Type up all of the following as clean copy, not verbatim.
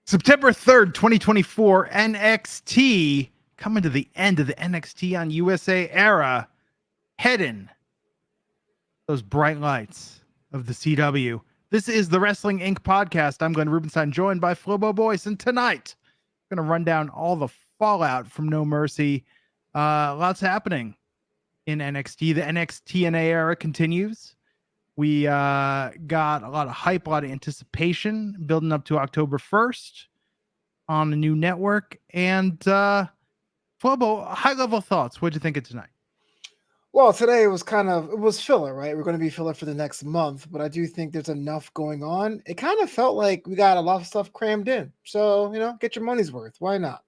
September 3rd, 2024, NXT coming to the end of the NXT on USA era. Heading those bright lights of the CW. This is the Wrestling Inc. podcast. I'm Glenn Rubenstein, joined by Flobo Boyce. And tonight, I'm going to run down all the fallout from No Mercy. Lots happening in NXT. The TNA era continues. We got a lot of hype, a lot of anticipation building up to October 1st on a new network. And Flobo, high-level thoughts. What'd you think of tonight? Well, today it was filler, right? We're going to be filler for the next month, but I do think there's enough going on. It kind of felt like we got a lot of stuff crammed in. So, get your money's worth. Why not?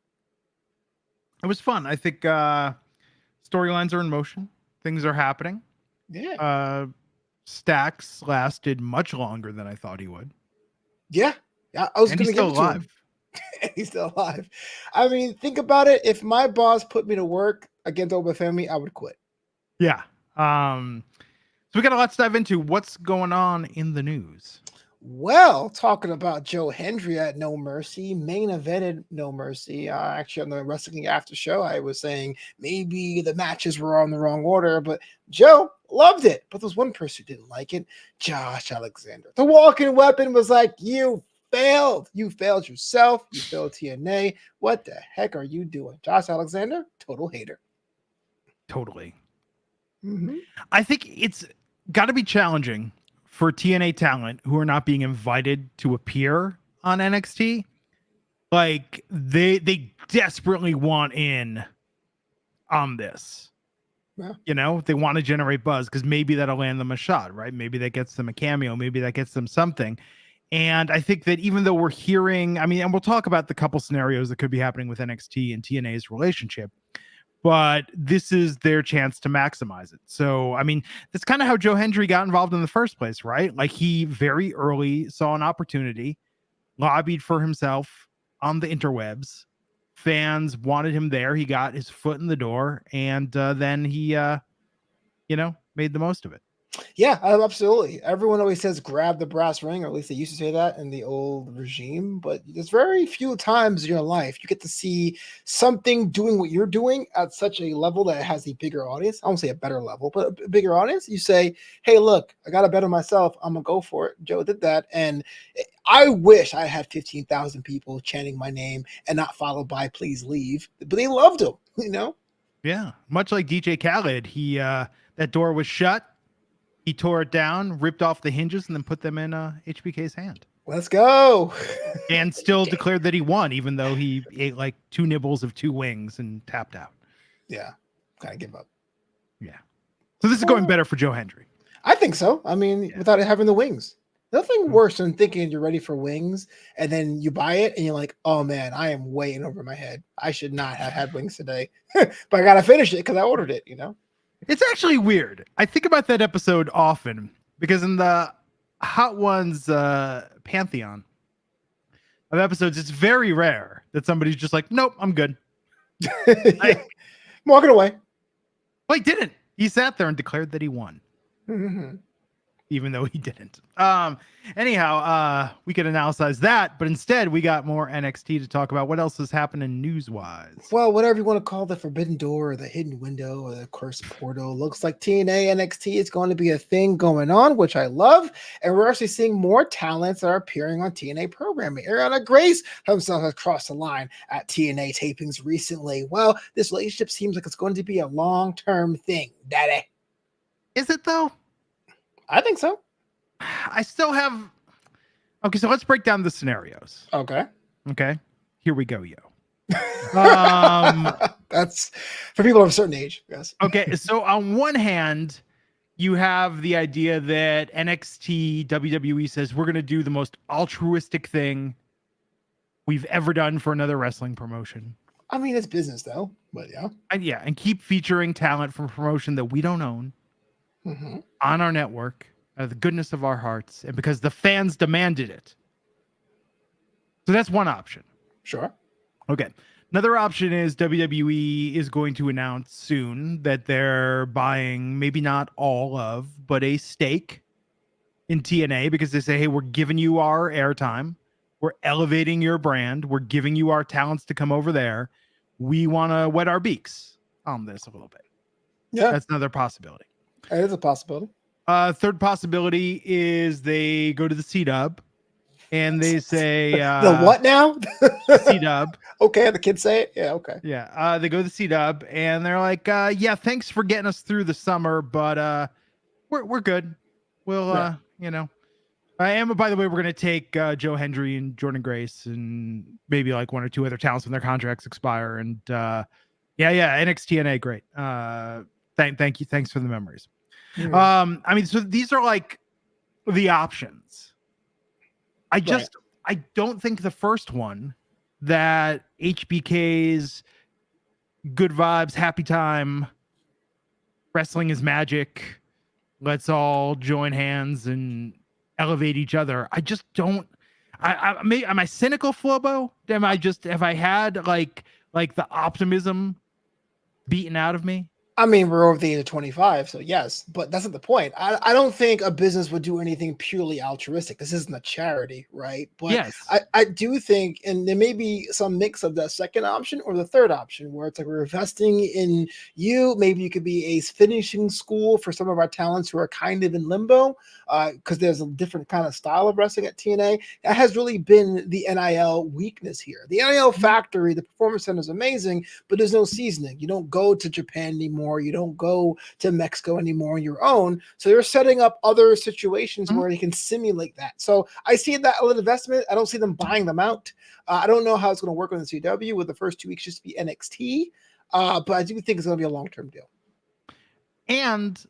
It was fun. I think storylines are in motion. Things are happening. Yeah. Stacks lasted much longer than I thought he would. Yeah. I was going to he's still alive. He's still alive. I mean, think about it. If my boss put me to work against Obafemi, I would quit. Yeah. So we got a lot to dive into. What's going on in the news? Well, talking about Joe Hendry at No Mercy, main evented No Mercy. Actually, on the Wrestling After Show, I was saying maybe the matches were on the wrong order, but Joe loved it. But there's one person who didn't like it, Josh Alexander. The walking weapon was like, you failed. You failed yourself. You failed TNA. What the heck are you doing? Josh Alexander, total hater. Totally. Mm-hmm. I think it's got to be challenging for TNA talent who are not being invited to appear on NXT. Like they desperately want in on this. Yeah. They want to generate buzz because maybe that'll land them a shot, right? Maybe that gets them a cameo. Maybe that gets them something. And I think that even though we're hearing, and we'll talk about the couple scenarios that could be happening with NXT and TNA's relationship, but this is their chance to maximize it. So, that's kind of how Joe Hendry got involved in the first place, right? Like he very early saw an opportunity, lobbied for himself on the interwebs. Fans wanted him there. He got his foot in the door, and then he, made the most of it. Yeah, absolutely. Everyone always says grab the brass ring, or at least they used to say that in the old regime. But there's very few times in your life you get to see something doing what you're doing at such a level that it has a bigger audience. I won't say a better level, but a bigger audience. You say, hey, look, I got to better myself. I'm going to go for it. Joe did that. And I wish I had 15,000 people chanting my name and not followed by please leave. But they loved him, Yeah, much like DJ Khaled. He that door was shut. He tore it down, ripped off the hinges, and then put them in HBK's hand. Let's go. And still declared that he won, even though he ate like 2 nibbles of 2 wings and tapped out. Yeah, kind of give up. Yeah. So this is going better for Joe Hendry. I think so. Without it having the wings. Nothing worse than thinking you're ready for wings, and then you buy it, and you're like, oh, man, I am way in over my head. I should not have had wings today. But I got to finish it because I ordered it, It's actually weird. I think about that episode often because in the Hot Ones pantheon of episodes, it's very rare that somebody's just like, nope, I'm good. I'm walking away. Well, he didn't. He sat there and declared that he won. Mm-hmm. Even though he didn't. Anyhow, we could analyze that, but instead we got more NXT to talk about. What else is happening news-wise? Well, whatever you want to call the forbidden door or the hidden window or the cursed portal, looks like TNA NXT is going to be a thing going on, which I love. And we're actually seeing more talents that are appearing on TNA programming. Ariana Grace himself has crossed the line at TNA tapings recently. Well, this relationship seems like it's going to be a long-term thing, daddy. Is it, though? I think so. I still have... Okay, so let's break down the scenarios. Okay. Here we go, yo. That's for people of a certain age, yes. Okay, so on one hand, you have the idea that NXT, WWE says, we're going to do the most altruistic thing we've ever done for another wrestling promotion. It's business, though, but yeah. And keep featuring talent from a promotion that we don't own. Mm-hmm. On our network, out of the goodness of our hearts, and because the fans demanded it. So that's one option. Sure. Okay. Another option is WWE is going to announce soon that they're buying maybe not all of, but a stake in TNA because they say, hey, we're giving you our airtime. We're elevating your brand. We're giving you our talents to come over there. We want to wet our beaks on this a little bit. Yeah, That's another possibility. it is a possibility. Third possibility is they go to the C-Dub and they say the what now? C-Dub. Okay, the kids say it. Yeah, okay. Yeah, they go to the C-Dub and they're like, yeah, thanks for getting us through the summer, but we're good. We'll and by the way, we're gonna take Joe Hendry and Jordan Grace and maybe like one or two other talents when their contracts expire. And NXT TNA, great. Thank you, thanks for the memories. Mm. I mean, so these are like the options. I don't think the first one, that HBK's good vibes, happy time, wrestling is magic, let's all join hands and elevate each other. I just don't. Am I cynical, Flobo? Have I had like the optimism beaten out of me? I mean, we're over the age of 25, so yes, but that's not the point. I don't think a business would do anything purely altruistic. This isn't a charity, right? But yes, I do think, and there may be some mix of the second option or the third option, where it's like we're investing in you. Maybe you could be a finishing school for some of our talents who are kind of in limbo, because there's a different kind of style of wrestling at TNA. That has really been the NIL weakness here. The NIL factory, the performance center is amazing, but there's no seasoning. You don't go to Japan anymore. You don't go to Mexico anymore on your own. So they're setting up other situations where you can simulate that. So I see that a little investment. I don't see them buying them out. I don't know how it's going to work on the CW with the first 2 weeks just be NXT. But I do think it's going to be a long-term deal. And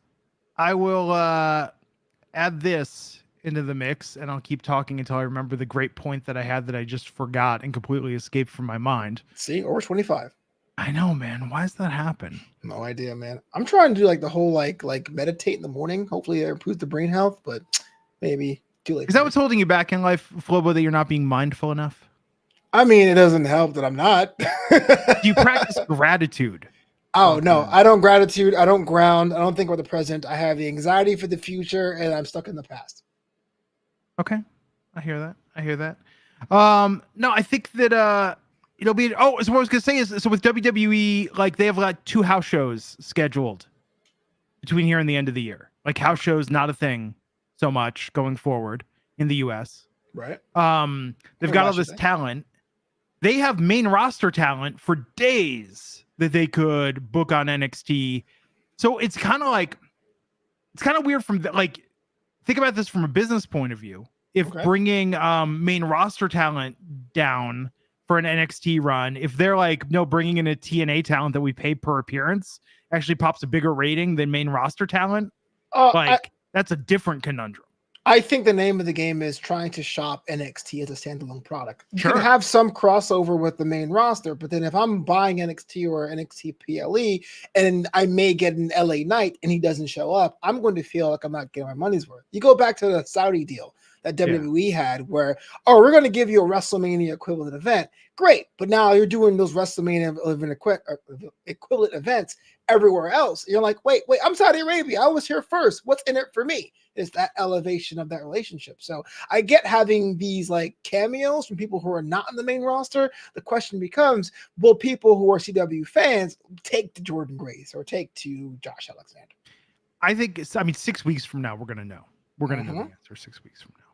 I will add this into the mix, and I'll keep talking until I remember the great point that I had that I just forgot and completely escaped from my mind. See, over 25. I know, man. Why does that happen? No idea, man. I'm trying to do like the whole like meditate in the morning. Hopefully it improves the brain health, but maybe too late. Is that what's holding you back in life, Flobo, that you're not being mindful enough? I mean, it doesn't help that I'm not. Do you practice gratitude? Oh, no, I don't gratitude. I don't ground. I don't think about the present. I have the anxiety for the future, and I'm stuck in the past. Okay. I hear that. No, I think that it'll be. Oh, so what I was gonna say is, so with WWE, like they have like 2 house shows scheduled between here and the end of the year. Like house shows, not a thing so much going forward in the US. Right. They've got all this talent. They have main roster talent for days that they could book on NXT. So it's kind of weird from like, think about this from a business point of view. If bringing main roster talent down for an NXT run, if they're like, no, bringing in a TNA talent that we pay per appearance actually pops a bigger rating than main roster talent, that's a different conundrum. I think the name of the game is trying to shop NXT as a standalone product. You Sure. can have some crossover with the main roster, but then if I'm buying NXT or NXT PLE and I may get an LA Knight and he doesn't show up, I'm going to feel like I'm not getting my money's worth. You go back to the Saudi deal that WWE had where, we're going to give you a WrestleMania equivalent event. Great. But now you're doing those WrestleMania equivalent events everywhere else. You're like, wait, I'm Saudi Arabia. I was here first. What's in it for me? Is that elevation of that relationship. So I get having these like cameos from people who are not in the main roster. The question becomes, will people who are CW fans take to Jordan Grace or take to Josh Alexander? I think 6 weeks from now, we're going to know. We're going to know the answer 6 weeks from now.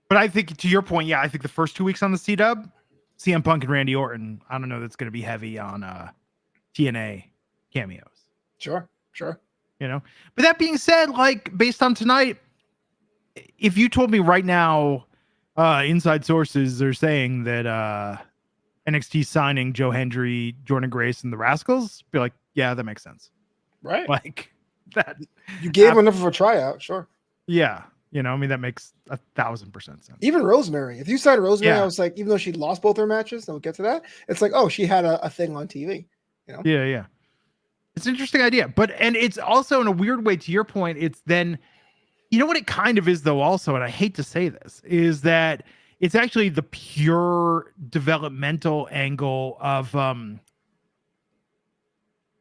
But I think, to your point, I think the first 2 weeks on the C-Dub, CM Punk and Randy Orton, I don't know, that's going to be heavy on TNA cameos. Sure. You know, but that being said, like based on tonight, if you told me right now, inside sources are saying that NXT signing Joe Hendry, Jordan Grace, and the Rascals, be like, yeah, that makes sense. Right. Like that. You gave him enough of a tryout. Sure. Yeah. You know, I mean, that makes 1,000% sense. Even Rosemary. If you signed Rosemary, I was like, even though she lost both her matches, and we'll get to that, it's like, oh, she had a thing on TV. You know? Yeah. It's an interesting idea. And it's also, in a weird way, to your point, it's then, you know what it kind of is, though, also, and I hate to say this, is that it's actually the pure developmental angle of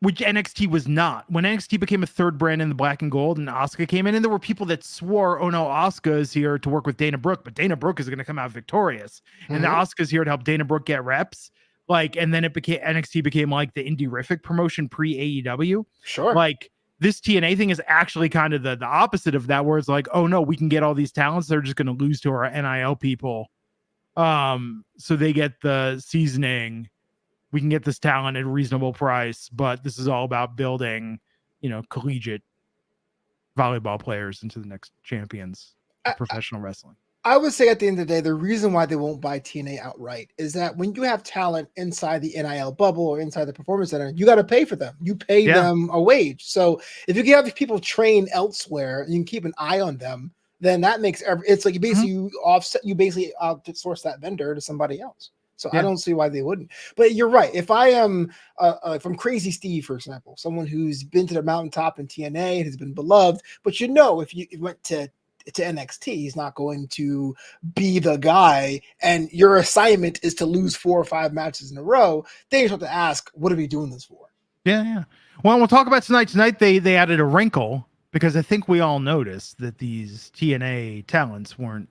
which NXT was not. When NXT became a third brand in the black and gold and Asuka came in, and there were people that swore, oh no, Asuka is here to work with Dana Brooke, but Dana Brooke is going to come out victorious. And the Asuka's here to help Dana Brooke get reps. Like, and then it became NXT became like the indie-rific promotion pre AEW. Sure. Like this TNA thing is actually kind of the opposite of that, where it's like, oh no, we can get all these talents. They're just going to lose to our NIL people. So they get the seasoning. We can get this talent at a reasonable price, but this is all about building, collegiate volleyball players into the next champions of professional wrestling. I would say at the end of the day, the reason why they won't buy TNA outright is that when you have talent inside the NIL bubble or inside the performance center, you got to pay for them. You pay them a wage. So if you can have people train elsewhere and you can keep an eye on them, then that makes it's like you basically outsource that vendor to somebody else. So I don't see why they wouldn't. But you're right. If I am from Crazy Steve, for example, someone who's been to the mountaintop in TNA and has been beloved, but if you went to NXT, he's not going to be the guy, and your assignment is to lose 4 or 5 matches in a row, then you have to ask, what are we doing this for? Yeah. Well, we'll talk about tonight. Tonight they added a wrinkle, because I think we all noticed that these TNA talents weren't,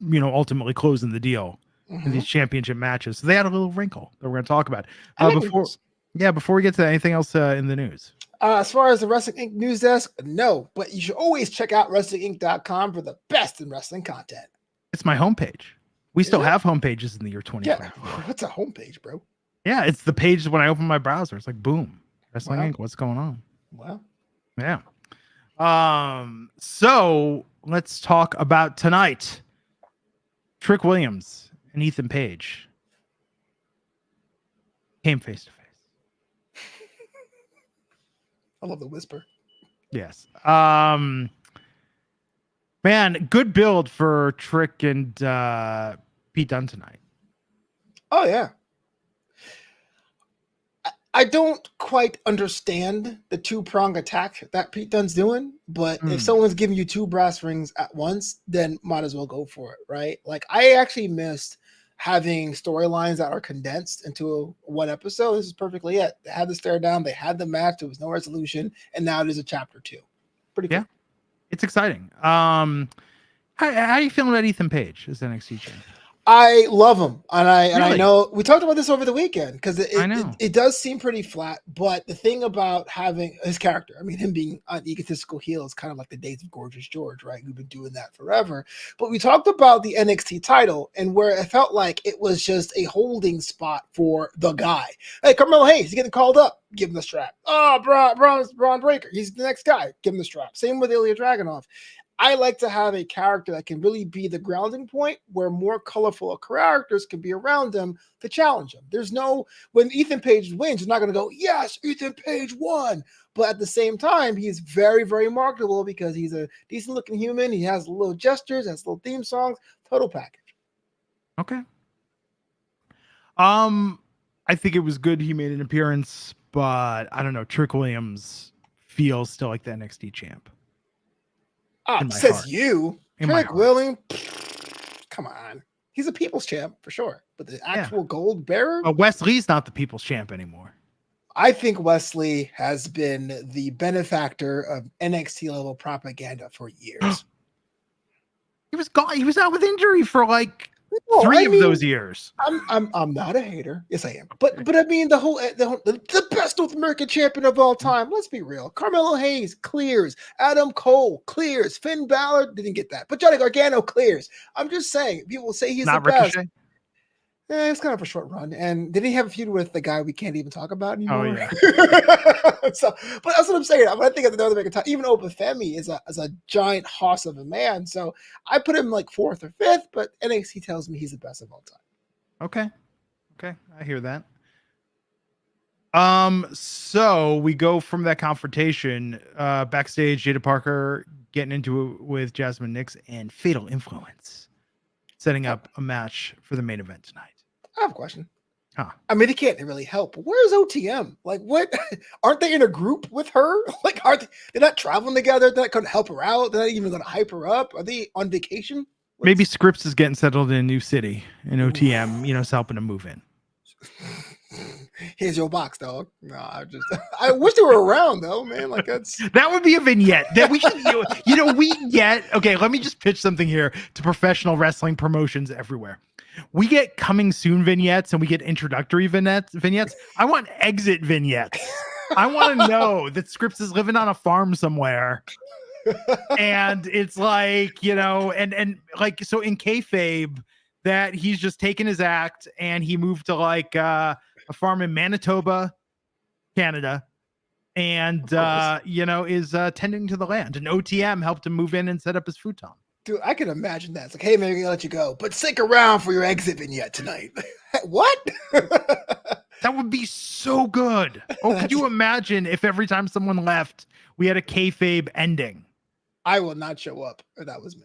ultimately closing the deal in these championship matches. So they had a little wrinkle that we're going to talk about. Before we get to anything else in the news. As far as the Wrestling Inc. news desk, no, but you should always check out WrestlingInc.com for the best in wrestling content. It's my homepage. We still have homepages in the year 2020. Yeah, what's a homepage, bro? Yeah, it's the page when I open my browser. It's like, boom, Wrestling Inc. What's going on? Wow. Yeah. So let's talk about tonight. Trick Williams and Ethan Page came face to face. I love the whisper. Yes. Man, good build for Trick and Pete Dunne tonight. Oh, yeah. I don't quite understand the 2-prong attack that Pete Dunne's doing, but if someone's giving you 2 brass rings at once, then might as well go for it, right? Like, I actually missed having storylines that are condensed into one episode. This is perfectly it. They had the stare down, they had the match, there was no resolution, and now it is a chapter 2. Pretty cool. Yeah, it's exciting. How are you feeling about Ethan Page as NXT champion? I love him, and I know we talked about this over the weekend because it does seem pretty flat. But the thing about having his character, I mean, him being an egotistical heel is kind of like the days of Gorgeous George, right? We've been doing that forever. But we talked about the NXT title and where it felt like it was just a holding spot for the guy. Hey, Carmelo Hayes, he's getting called up. Give him the strap. Oh, Braun Breaker, he's the next guy. Give him the strap. Same with Ilya Dragunov. I like to have a character that can really be the grounding point where more colorful characters can be around him to challenge him. When Ethan Page wins, you're not going to go, yes, Ethan Page won. But at the same time, he's very, very marketable because he's a decent looking human. He has little gestures, has little theme songs, total package. Okay. I think it was good he made an appearance, but I don't know. Trick Williams feels still like the NXT champ. Says you. Trick Williams. Come on. He's a people's champ for sure. But the actual gold bearer? Wesley's not the people's champ anymore. I think Wesley has been the benefactor of NXT level propaganda for years. He was gone. He was out with injury for like 3 of those years. I'm not a hater. Yes, I am. But I mean the best North American champion of all time. Let's be real. Carmelo Hayes clears. Adam Cole clears. Finn Balor didn't get that. But Johnny Gargano clears. I'm just saying. People say he's not the best. Ricochet? It's kind of a short run. And did he have a feud with the guy we can't even talk about anymore? Oh, yeah. But that's what I'm saying. I think at the North American time, even Obafemi is a giant hoss of a man. So I put him like 4th or 5th, but NXT tells me he's the best of all time. Okay. I hear that. So we go from that confrontation backstage, Jada Parker getting into it with Jasmine Nix and Fatal Influence, setting up a match for the main event tonight. I have a question. I mean, they can't really help. Where's OTM? Like, what? Aren't they in a group with her? Like, they're not traveling together? They're not going to help her out? They're not even going to hype her up? Are they on vacation? Maybe Scripps is getting settled in a new city, and OTM, is helping to move in. Here's your box, dog. No, I wish they were around though, man. Like that would be a vignette that we should, we get, okay, let me just pitch something here to professional wrestling promotions everywhere. We get coming soon vignettes and we get introductory vignettes. I want exit vignettes. I want to know that Scripps is living on a farm somewhere. And it's like, and like, so in kayfabe that he's just taken his act and he moved to like a farm in Manitoba, Canada, and is tending to the land. And OTM helped him move in and set up his futon. Dude, I can imagine that. It's like, hey man, we're gonna let you go, but stick around for your exit vignette tonight. What? That would be so good. Oh, could you imagine if every time someone left, we had a kayfabe ending? I will not show up if that was me.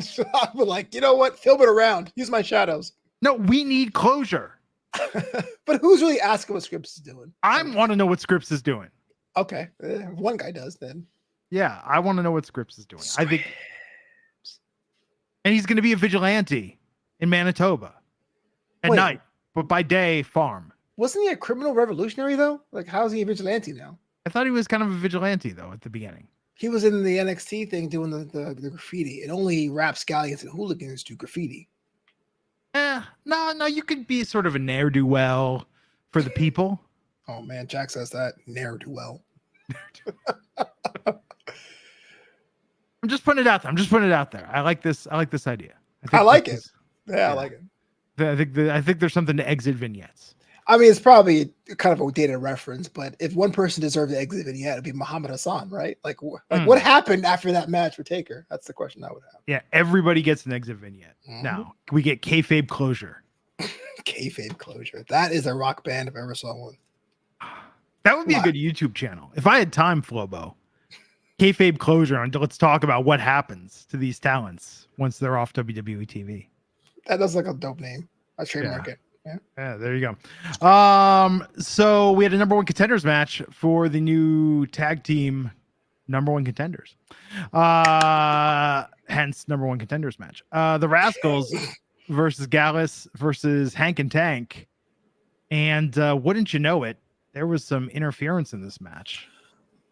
So I would like, you know what? Film it around. Use my shadows. No, we need closure. But who's really asking what Scripps is doing? I want to know what Scripps is doing. Okay, one guy does then. Yeah, I want to know what Scripps is doing. I think, and he's going to be a vigilante in Manitoba at night, but by day farm. Wasn't he a criminal revolutionary though? Like, how's he a vigilante now? I thought he was kind of a vigilante though at the beginning. He was in the NXT thing doing the graffiti. It only rapscallions and hooligans do graffiti. No, you could be sort of a ne'er-do-well for the people. Oh man, Jack says that ne'er-do-well. I'm just putting it out there. I like this idea. I like it. Yeah, I like it. I think there's something to exit vignettes. I mean, it's probably kind of a dated reference, but if one person deserved to exit vignette, it'd be Muhammad Hassan, right? Like what happened after that match for Taker? That's the question I would have. Yeah, everybody gets an exit vignette. Now we get kayfabe closure. Kayfabe closure. That is a rock band if I ever saw one. That would be a good YouTube channel. If I had time, Flobo. Kayfabe closure, and let's talk about what happens to these talents once they're off WWE TV. That does like a dope name. I trademark it. Yeah, there you go. So we had a number one contenders match for the new tag team number one contenders. Hence number one contenders match. The Rascals versus Gallus versus Hank and Tank. And wouldn't you know it, there was some interference in this match.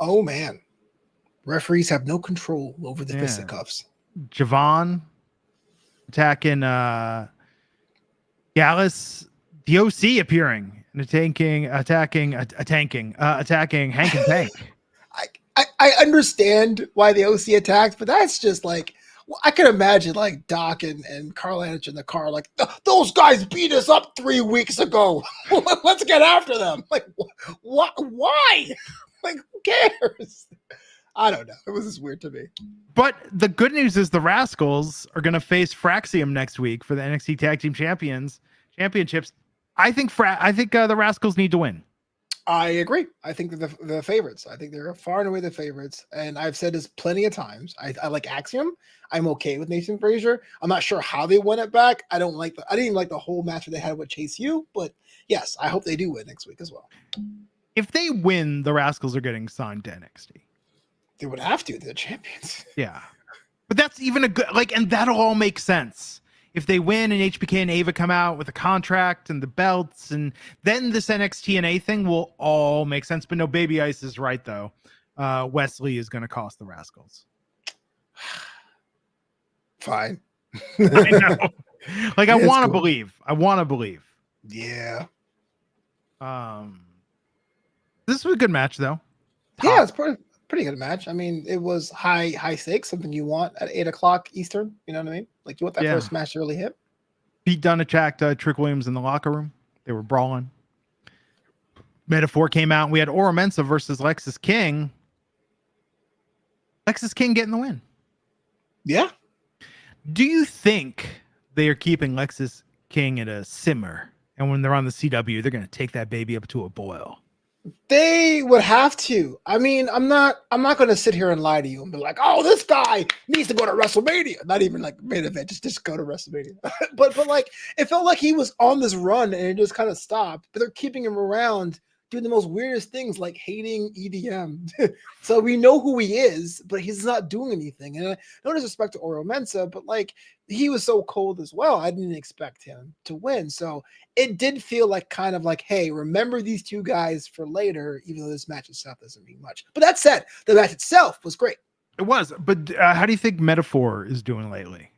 Oh man. Referees have no control over the fisticuffs. Javon attacking Gallus, the OC appearing and attacking Hank and Tank. I understand why the OC attacked, but that's just like, I can imagine like Doc and Carl Anich in the car, like, those guys beat us up 3 weeks ago. Let's get after them. Like, what? Why? Like, who cares? I don't know. It was just weird to me. But the good news is the Rascals are going to face Fraxium next week for the NXT Tag Team Championships. I think the Rascals need to win. I agree. I think they're the favorites. I think they're far and away the favorites. And I've said this plenty of times. I like Axiom. I'm okay with Nathan Frazier. I'm not sure how they won it back. I didn't even like the whole match that they had with Chase U. But yes, I hope they do win next week as well. If they win, the Rascals are getting signed to NXT. They would have to. They're champions. Yeah. But that's even a good, and that'll all make sense. If they win and HBK and Ava come out with a contract and the belts, and then this NXT thing will all make sense. But no, Baby Ice is right, though. Wesley is going to cost the Rascals. Fine. I know. I want to believe. I want to believe. Yeah. This was a good match, though. Yeah, it's pretty good match. I mean, it was high stakes, something you want at 8:00 Eastern. You know what I mean? Like, you want that first match to really hit. Pete Dunne attacked Trick Williams in the locker room. They were brawling. Metaphor came out, and we had Oro Mensah versus Lexis King. Lexis King getting the win. Yeah. Do you think they are keeping Lexis King at a simmer, and when they're on the CW, they're going to take that baby up to a boil? They would have to. I mean, I'm not going to sit here and lie to you and be like, oh, this guy needs to go to WrestleMania. Not even like main event, just go to WrestleMania. but like, it felt like he was on this run and it just kind of stopped. But they're keeping him around doing the most weirdest things like hating EDM. So we know who he is, but he's not doing anything. And no disrespect to Oro Mensa, but like he was so cold as well. I didn't expect him to win. So it did feel like kind of like, hey, remember these two guys for later, even though this match itself doesn't mean much. But that said, the match itself was great. It was. But how do you think Metaphor is doing lately?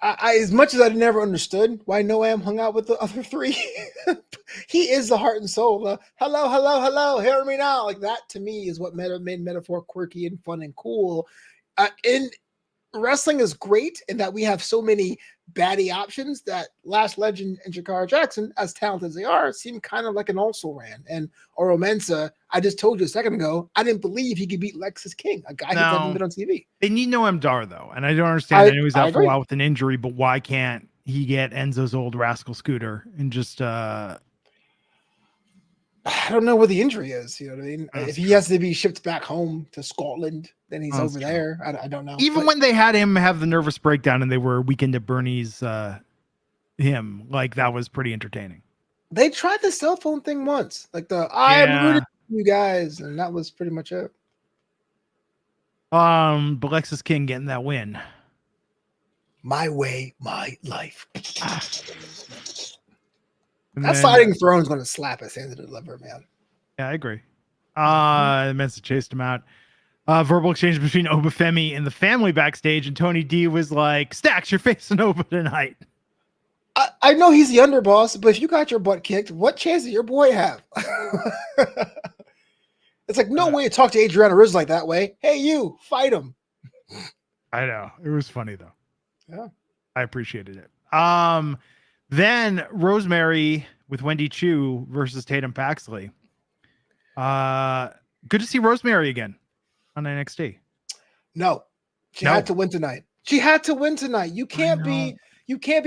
I as much as I never understood why Noam hung out with the other three, he is the heart and soul. Hello, hello, hello, hear me now. Like that to me is what made Metaphor quirky and fun and cool. In wrestling is great in that we have so many baddie options that Last Legend and Jakara Jackson, as talented as they are, seem kind of like an also ran. And Oro Mensa, I just told you a second ago, I didn't believe he could beat Lexus King, a guy who's never been on TV. They need Noam Dar though, and I don't understand. I know he's out for a while with an injury, but why can't he get Enzo's old rascal scooter and just I don't know where the injury is. You know what I mean? If he has to be shipped back home to Scotland, then he's over there. I don't know. Even when they had him have the nervous breakdown and they were Weekend at Bernie's him, like that was pretty entertaining. They tried the cell phone thing once, like I'm rooting for you guys, and that was pretty much it. But Lexus King getting that win. My way, my life. That sliding throne's going to slap us into the liver, man. Yeah, I agree. Mensa chased him out. Verbal exchange between Obafemi and the family backstage, and Tony D was like, Stacks, you're facing Oba tonight. I know he's the underboss, but if you got your butt kicked, what chance does your boy have? It's like, no way to talk to Adriana Riz like that way. Hey, you, fight him. I know. It was funny, though. Yeah. I appreciated it. Then Rosemary with Wendy Chu versus Tatum Paxley. Good to see Rosemary again on NXT. No, she had to win tonight. She had to win tonight. You can't be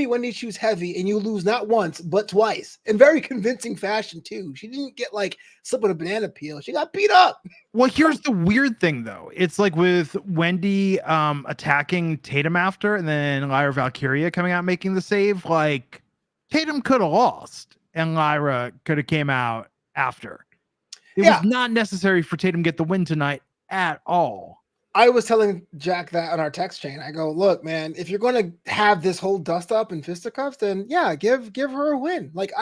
Wendy Chu's heavy and you lose not once but twice in very convincing fashion too. She didn't get like slipping a banana peel. She got beat up. Well, here's the weird thing though. It's like with Wendy attacking Tatum after, and then Lyra Valkyria coming out making the save. Like Tatum could have lost and Lyra could have came out after. It was not necessary for Tatum to get the win tonight at all. I was telling Jack that on our text chain. I go, look, man, if you're going to have this whole dust up and fisticuffs, then yeah, give her a win. Like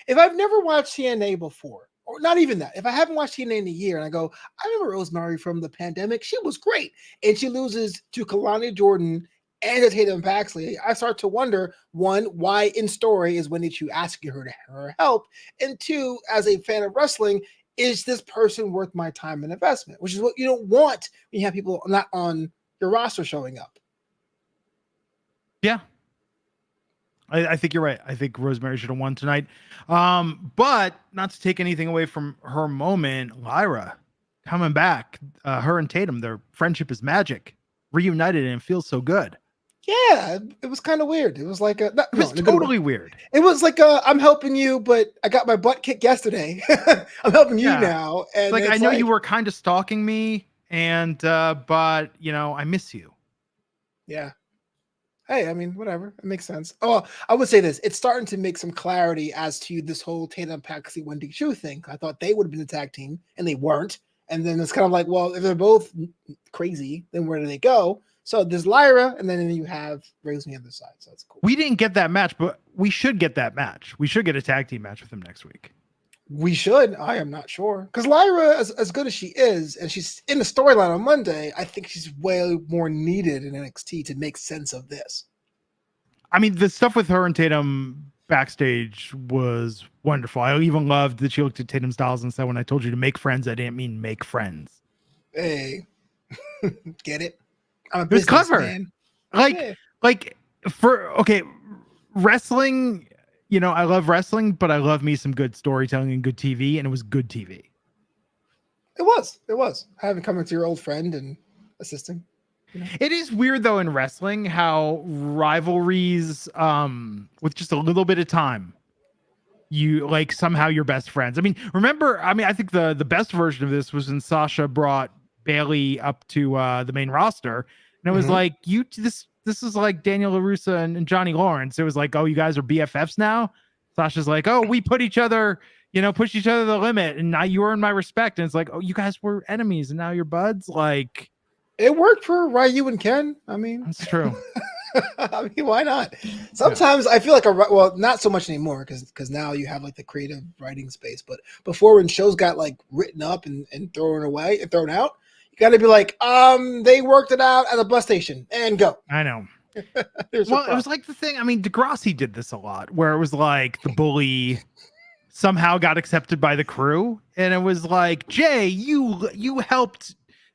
if I've never watched TNA before, or not even that, if I haven't watched TNA in a year and I go, I remember Rosemary from the pandemic, she was great. And she loses to Kalani Jordan and to Tatum Paxley. I start to wonder, one, why in story is Wendy Chu asking her help? And two, as a fan of wrestling, is this person worth my time and investment? Which is what you don't want when you have people not on your roster showing up. Yeah. I think you're right. I think Rosemary should have won tonight. But not to take anything away from her moment, Lyra coming back, her and Tatum, their friendship is magic. Reunited and it feels so good. Yeah, it was kind of weird. It was like it was totally weird. It was like I'm helping you, but I got my butt kicked yesterday. I'm helping you now. And like I know you were kind of stalking me, and but you know I miss you. Yeah. Hey, I mean, whatever. It makes sense. Oh, I would say this. It's starting to make some clarity as to this whole Tatum Paxley Wendy Chu thing. I thought they would have been the tag team, and they weren't. And then it's kind of like, well, if they're both crazy, then where do they go? So there's Lyra, and then you have Rosemary on the other side. So that's cool. We didn't get that match, but we should get that match. We should get a tag team match with them next week. We should. I am not sure. Because Lyra, as good as she is, and she's in the storyline on Monday, I think she's way more needed in NXT to make sense of this. I mean, the stuff with her and Tatum backstage was wonderful. I even loved that she looked at Tatum's dolls and said, when I told you to make friends, I didn't mean make friends. Hey, get it? I'm a it was clever. Man. Like wrestling, you know, I love wrestling, but I love me some good storytelling and good TV, and it was good TV. It was. Having come with your old friend and assisting. You know? It is weird though in wrestling how rivalries with just a little bit of time you like somehow you're best friends. I mean, I think the best version of this was when Sasha brought Bailey up to the main roster, and it was like this is like Daniel LaRussa and Johnny Lawrence. It was like, oh, you guys are BFFs now. Sasha's like, oh, we put each other, push each other to the limit, and now you earn my respect. And it's like, oh, you guys were enemies, and now you're buds. Like, it worked for Ryu and Ken. I mean, that's true. I mean, why not? Sometimes I feel like well, not so much anymore because now you have like the creative writing space. But before, when shows got like written up and thrown out, you got to be like, they worked it out at the bus station and go. I know. Well, it was like the thing. I mean, Degrassi did this a lot, where it was like the bully somehow got accepted by the crew, and it was like, Jay, you helped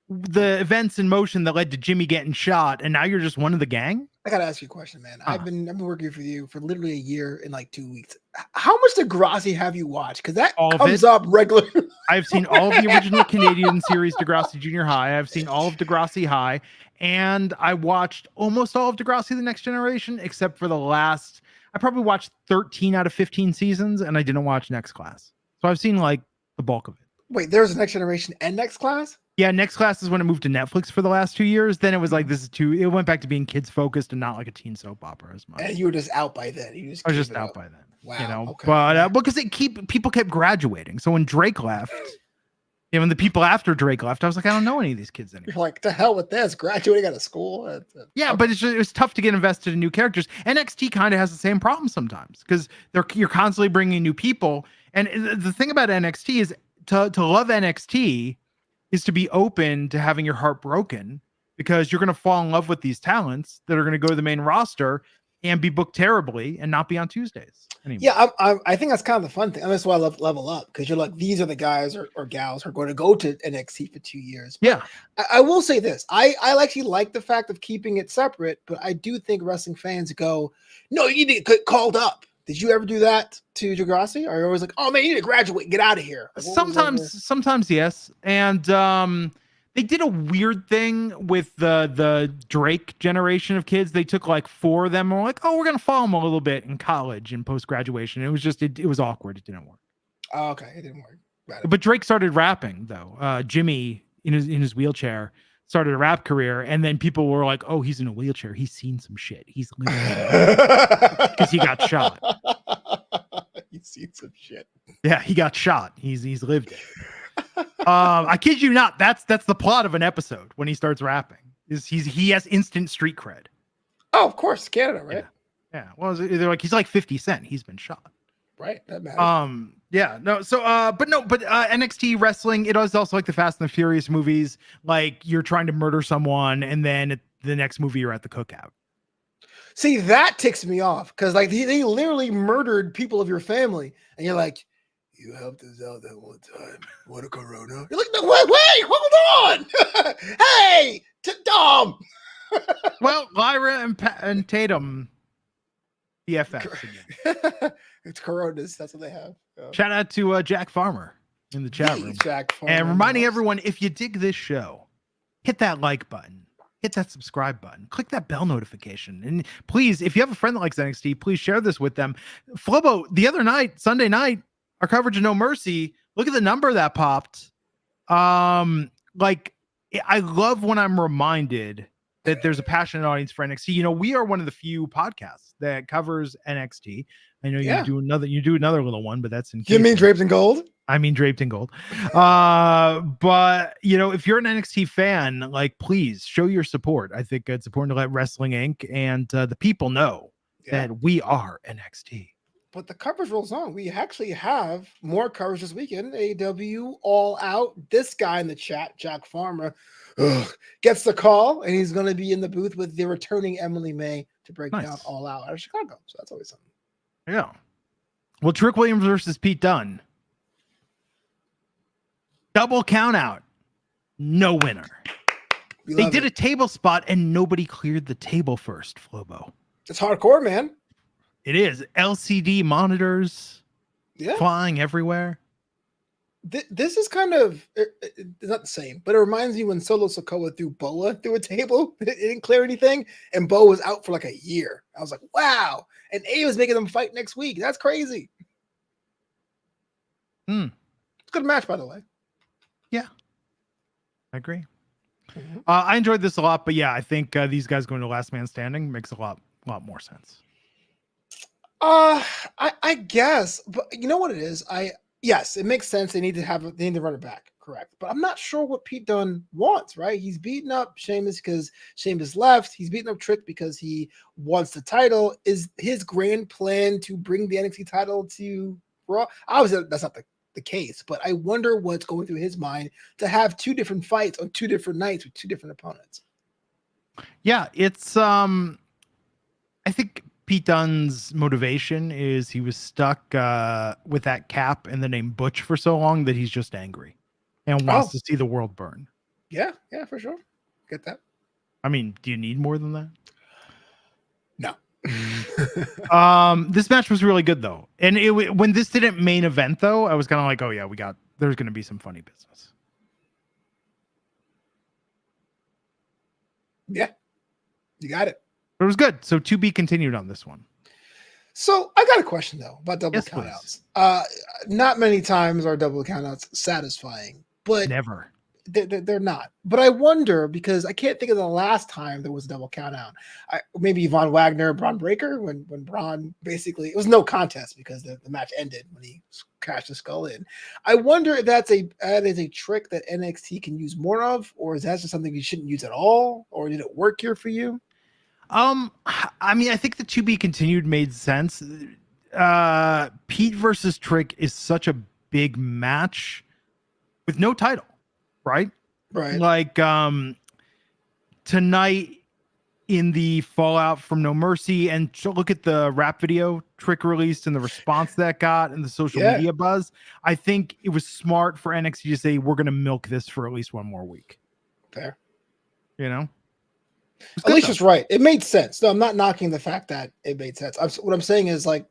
the events in motion that led to Jimmy getting shot, and now you're just one of the gang. I gotta ask you a question, man. I've been working for you for literally a year in like 2 weeks. How much Degrassi have you watched? Because that comes up regularly. I've seen all of the original Canadian series Degrassi Junior High. I've seen all of Degrassi High, and I watched almost all of Degrassi The Next Generation, except for the last. I probably watched 13 out of 15 seasons, and I didn't watch Next Class. So I've seen like the bulk of it. Wait, there's a Next Generation and Next Class? Yeah, Next Class is when it moved to Netflix for the last 2 years. Then it was like, it went back to being kids focused and not like a teen soap opera as much. And you were just out by then. I was just out by then. Wow. Okay. But because people kept graduating. So when Drake left, when the people after Drake left, I was like, I don't know any of these kids anymore. You're like, to hell with this, graduating out of school. Yeah, but it was tough to get invested in new characters. NXT kind of has the same problem sometimes because you're constantly bringing in new people. And the thing about NXT is to love NXT is to be open to having your heart broken, because you're going to fall in love with these talents that are going to go to the main roster and be booked terribly and not be on Tuesdays anymore. Yeah, I think that's kind of the fun thing. And that's why I love Level Up, because you're like, these are the guys or gals who are going to go to NXT for 2 years. But yeah. I will say this. I actually like the fact of keeping it separate, but I do think wrestling fans go, no, you need to get called up. Did you ever do that to Degrassi? Or you're always like, oh man, you need to graduate and get out of here? Like, sometimes yes. And they did a weird thing with the Drake generation of kids. They took like 4 of them and were like, oh, we're gonna follow them a little bit in college and post graduation. It was just it was awkward. It didn't work. Oh, okay, it didn't work. Right. But Drake started rapping though. Jimmy in his wheelchair started a rap career, and then people were like, oh, he's in a wheelchair. He's seen some shit. He's because he got shot. He's seen some shit. Yeah, he got shot. He's lived it. I kid you not. That's the plot of an episode when he starts rapping. He has instant street cred. Oh, of course, Canada, right? Yeah. Well, they're like, he's like 50 Cent. He's been shot. Right. That matters. Yeah. No. So. But NXT wrestling. It is also like the Fast and the Furious movies. Like you're trying to murder someone, and then the next movie you're at the cookout. See, that ticks me off because like they literally murdered people of your family, and you're like, you helped us out that one time. What a corona! You're like, no, wait, hold on. Hey, Dom. Well, Lyra and Tatum, BFFs again. It's coronas. That's what they have. Shout out to Jack Farmer in the chat room. Jack Farmer. And reminding everyone, if you dig this show, hit that like button. Hit that subscribe button. Click that bell notification. And please, if you have a friend that likes NXT, please share this with them. Flobo, the other night, Sunday night, our coverage of No Mercy, look at the number that popped. Like, I love when I'm reminded that there's a passionate audience for NXT. We are one of the few podcasts that covers NXT. I know you do another little one, but that's in You mean Draped in Gold? I mean draped in gold. But if you're an NXT fan, like, please show your support. I think it's important to let Wrestling Inc. and the people know that we are NXT. But the coverage rolls on. We actually have more coverage this weekend. AEW All Out. This guy in the chat, Jack Farmer, gets the call, and he's going to be in the booth with the returning Emily May to break down All Out out of Chicago. So that's always something. Yeah. Well, Trick Williams versus Pete Dunne. Double count out. No winner. They did a table spot and nobody cleared the table first, Flobo. It's hardcore, man. It is. LCD monitors flying everywhere. This is kind of, it's not the same, but it reminds me when Solo Sikoa threw Boa through a table. It didn't clear anything, and Boa was out for like a year. I was like, wow. And A was making them fight next week. That's crazy. It's a good match, by the way. Yeah, I agree. I enjoyed this a lot, but yeah, I think these guys going to Last Man Standing makes a lot more sense. I guess, but you know what it is? Yes, it makes sense. They need to run it back. Correct. But I'm not sure what Pete Dunne wants, right? He's beating up Sheamus because Sheamus left. He's beating up Trick because he wants the title. Is his grand plan to bring the NXT title to Raw? Obviously, that's not the case, but I wonder what's going through his mind to have 2 different fights on 2 different nights with 2 different opponents. Yeah, it's I think Pete Dunne's motivation is he was stuck with that cap and the name Butch for so long that he's just angry and wants to see the world burn. Yeah, for sure. Get that. I mean, do you need more than that? No. This match was really good though. And when this didn't main event though, I was kind of like, oh yeah, there's going to be some funny business. Yeah, you got it. It was good. So to be continued on this one. So I got a question though about double countouts. Not many times are double countouts satisfying, but never. They're not. But I wonder, because I can't think of the last time there was a double countout. Maybe Von Wagner, Braun Breaker, when Braun basically, it was no contest because the match ended when he crashed the skull in. I wonder if that is a trick that NXT can use more of, or is that just something you shouldn't use at all, or did it work here for you? I mean, I think the to be continued made sense. Pete versus Trick is such a big match with no title, right? Like tonight in the fallout from No Mercy, and look at the rap video Trick released and the response that got and the social media buzz. I think it was smart for NXT to say we're going to milk this for at least one more week. Fair. You know? Alicia's right. It made sense. No, I'm not knocking the fact that it made sense. What I'm saying is, like,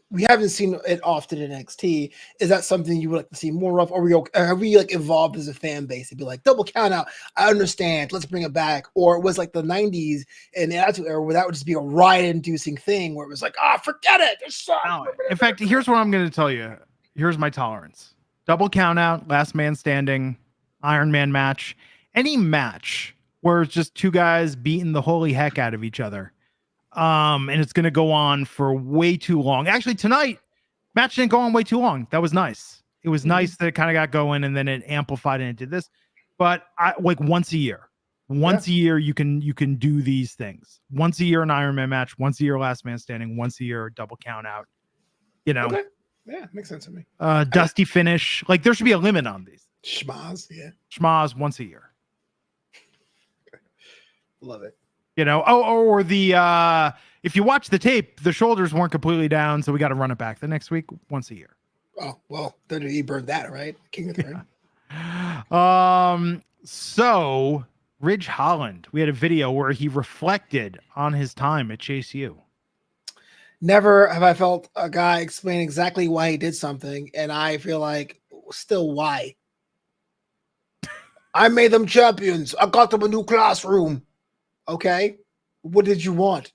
we haven't seen it often in NXT. Is that something you would like to see more of? Or have we like evolved as a fan base to be like, double count out? I understand. Let's bring it back. Or it was like the 90s and the Attitude Era where that would just be a riot-inducing thing where it was like, forget it. In fact, here's what I'm going to tell you. Here's my tolerance. Double count out, last man standing, Iron Man match. Any match where it's just 2 guys beating the holy heck out of each other. And it's going to go on for way too long. Actually, tonight, match didn't go on way too long. That was nice. It was nice that it kind of got going and then it amplified and it did this. But like once a year, a year, you can do these things. Once a year, an Iron Man match. Once a year, last man standing. Once a year, double count out. You know? Okay. Yeah, makes sense to me. Dusty finish. Like there should be a limit on these. Schmaz, yeah. Schmaz once a year. Love it. You know, or the if you watch the tape, the shoulders weren't completely down, so we got to run it back the next week once a year. Oh well, WWE burned that, right? King of the Ring. So Ridge Holland, we had a video where he reflected on his time at Chase U. Never have I felt a guy explain exactly why he did something, and I feel like still why. I made them champions. I got them a new classroom. Okay, what did you want?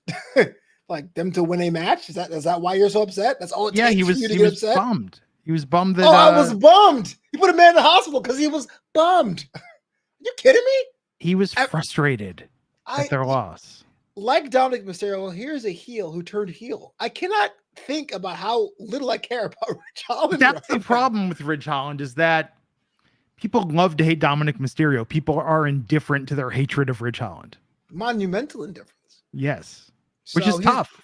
Like them to win a match? Is that why you're so upset? That's all it takes he for was, you to he get was upset? bummed. He was bummed that I was bummed. He put a man in the hospital because he was bummed. You kidding me? He was frustrated at their loss. Like Dominic Mysterio, here's a heel who turned heel. I cannot think about how little I care about Ridge Holland. That's the problem with Ridge Holland, is that people love to hate Dominic Mysterio. People are indifferent to their hatred of Ridge Holland. Monumental indifference. Yes. Which is tough.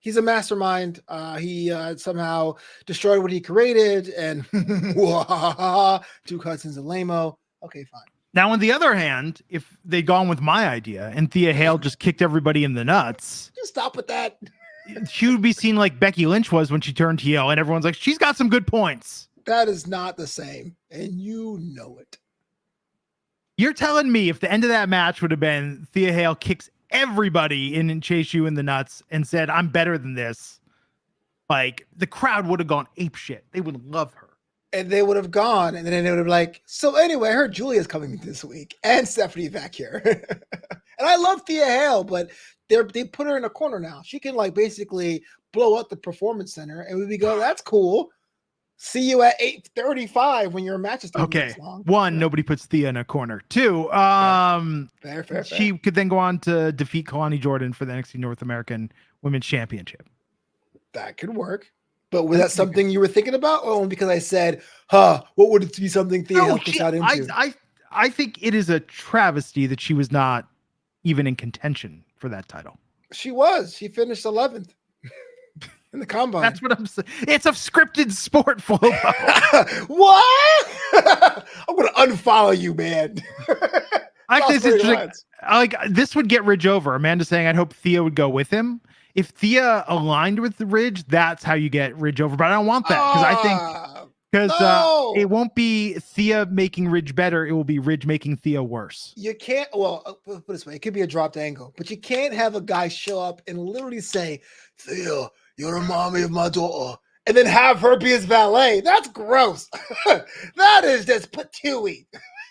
He's a mastermind. He somehow destroyed what he created, and 2 cousins and lame-o. Okay, fine. Now, on the other hand, if they'd gone with my idea and Thea Hale just kicked everybody in the nuts, just stop with that. She would be seen like Becky Lynch was when she turned heel, and everyone's like, she's got some good points. That is not the same, and you know it. You're telling me if the end of that match would have been Thea Hale kicks everybody in and Chase U in the nuts and said, I'm better than this, like the crowd would have gone ape shit. They would love her. And they would have gone, and then they would have like, so anyway, I heard Julia's coming this week, and Stephanie back here. And I love Thea Hale, but they put her in a corner now. She can like basically blow up the performance center, and we go, that's cool. See you at 8:35 when your match is okay. Long. One, nobody puts Thea in a corner. 2, fair. She could then go on to defeat Kalani Jordan for the NXT North American Women's Championship. That could work. But was that something you were thinking about? Or only because I said, huh, what would it be something Thea helped us out into? I think it is a travesty that she was not even in contention for that title. She was. She finished 11th in the combine. That's what I'm saying. It's a scripted sport, Flobo. What? I'm going to unfollow you, man. Actually, it's interesting. Like, this would get Ridge over. Amanda saying, I'd hope Thea would go with him. If Thea aligned with Ridge, that's how you get Ridge over. But I don't want that because I think it won't be Thea making Ridge better. It will be Ridge making Thea worse. You can't. Well, put it this way: it could be a dropped angle, but you can't have a guy show up and literally say, "Thea, you're a mommy of my daughter," and then have her be his valet. That's gross. That is just patooey.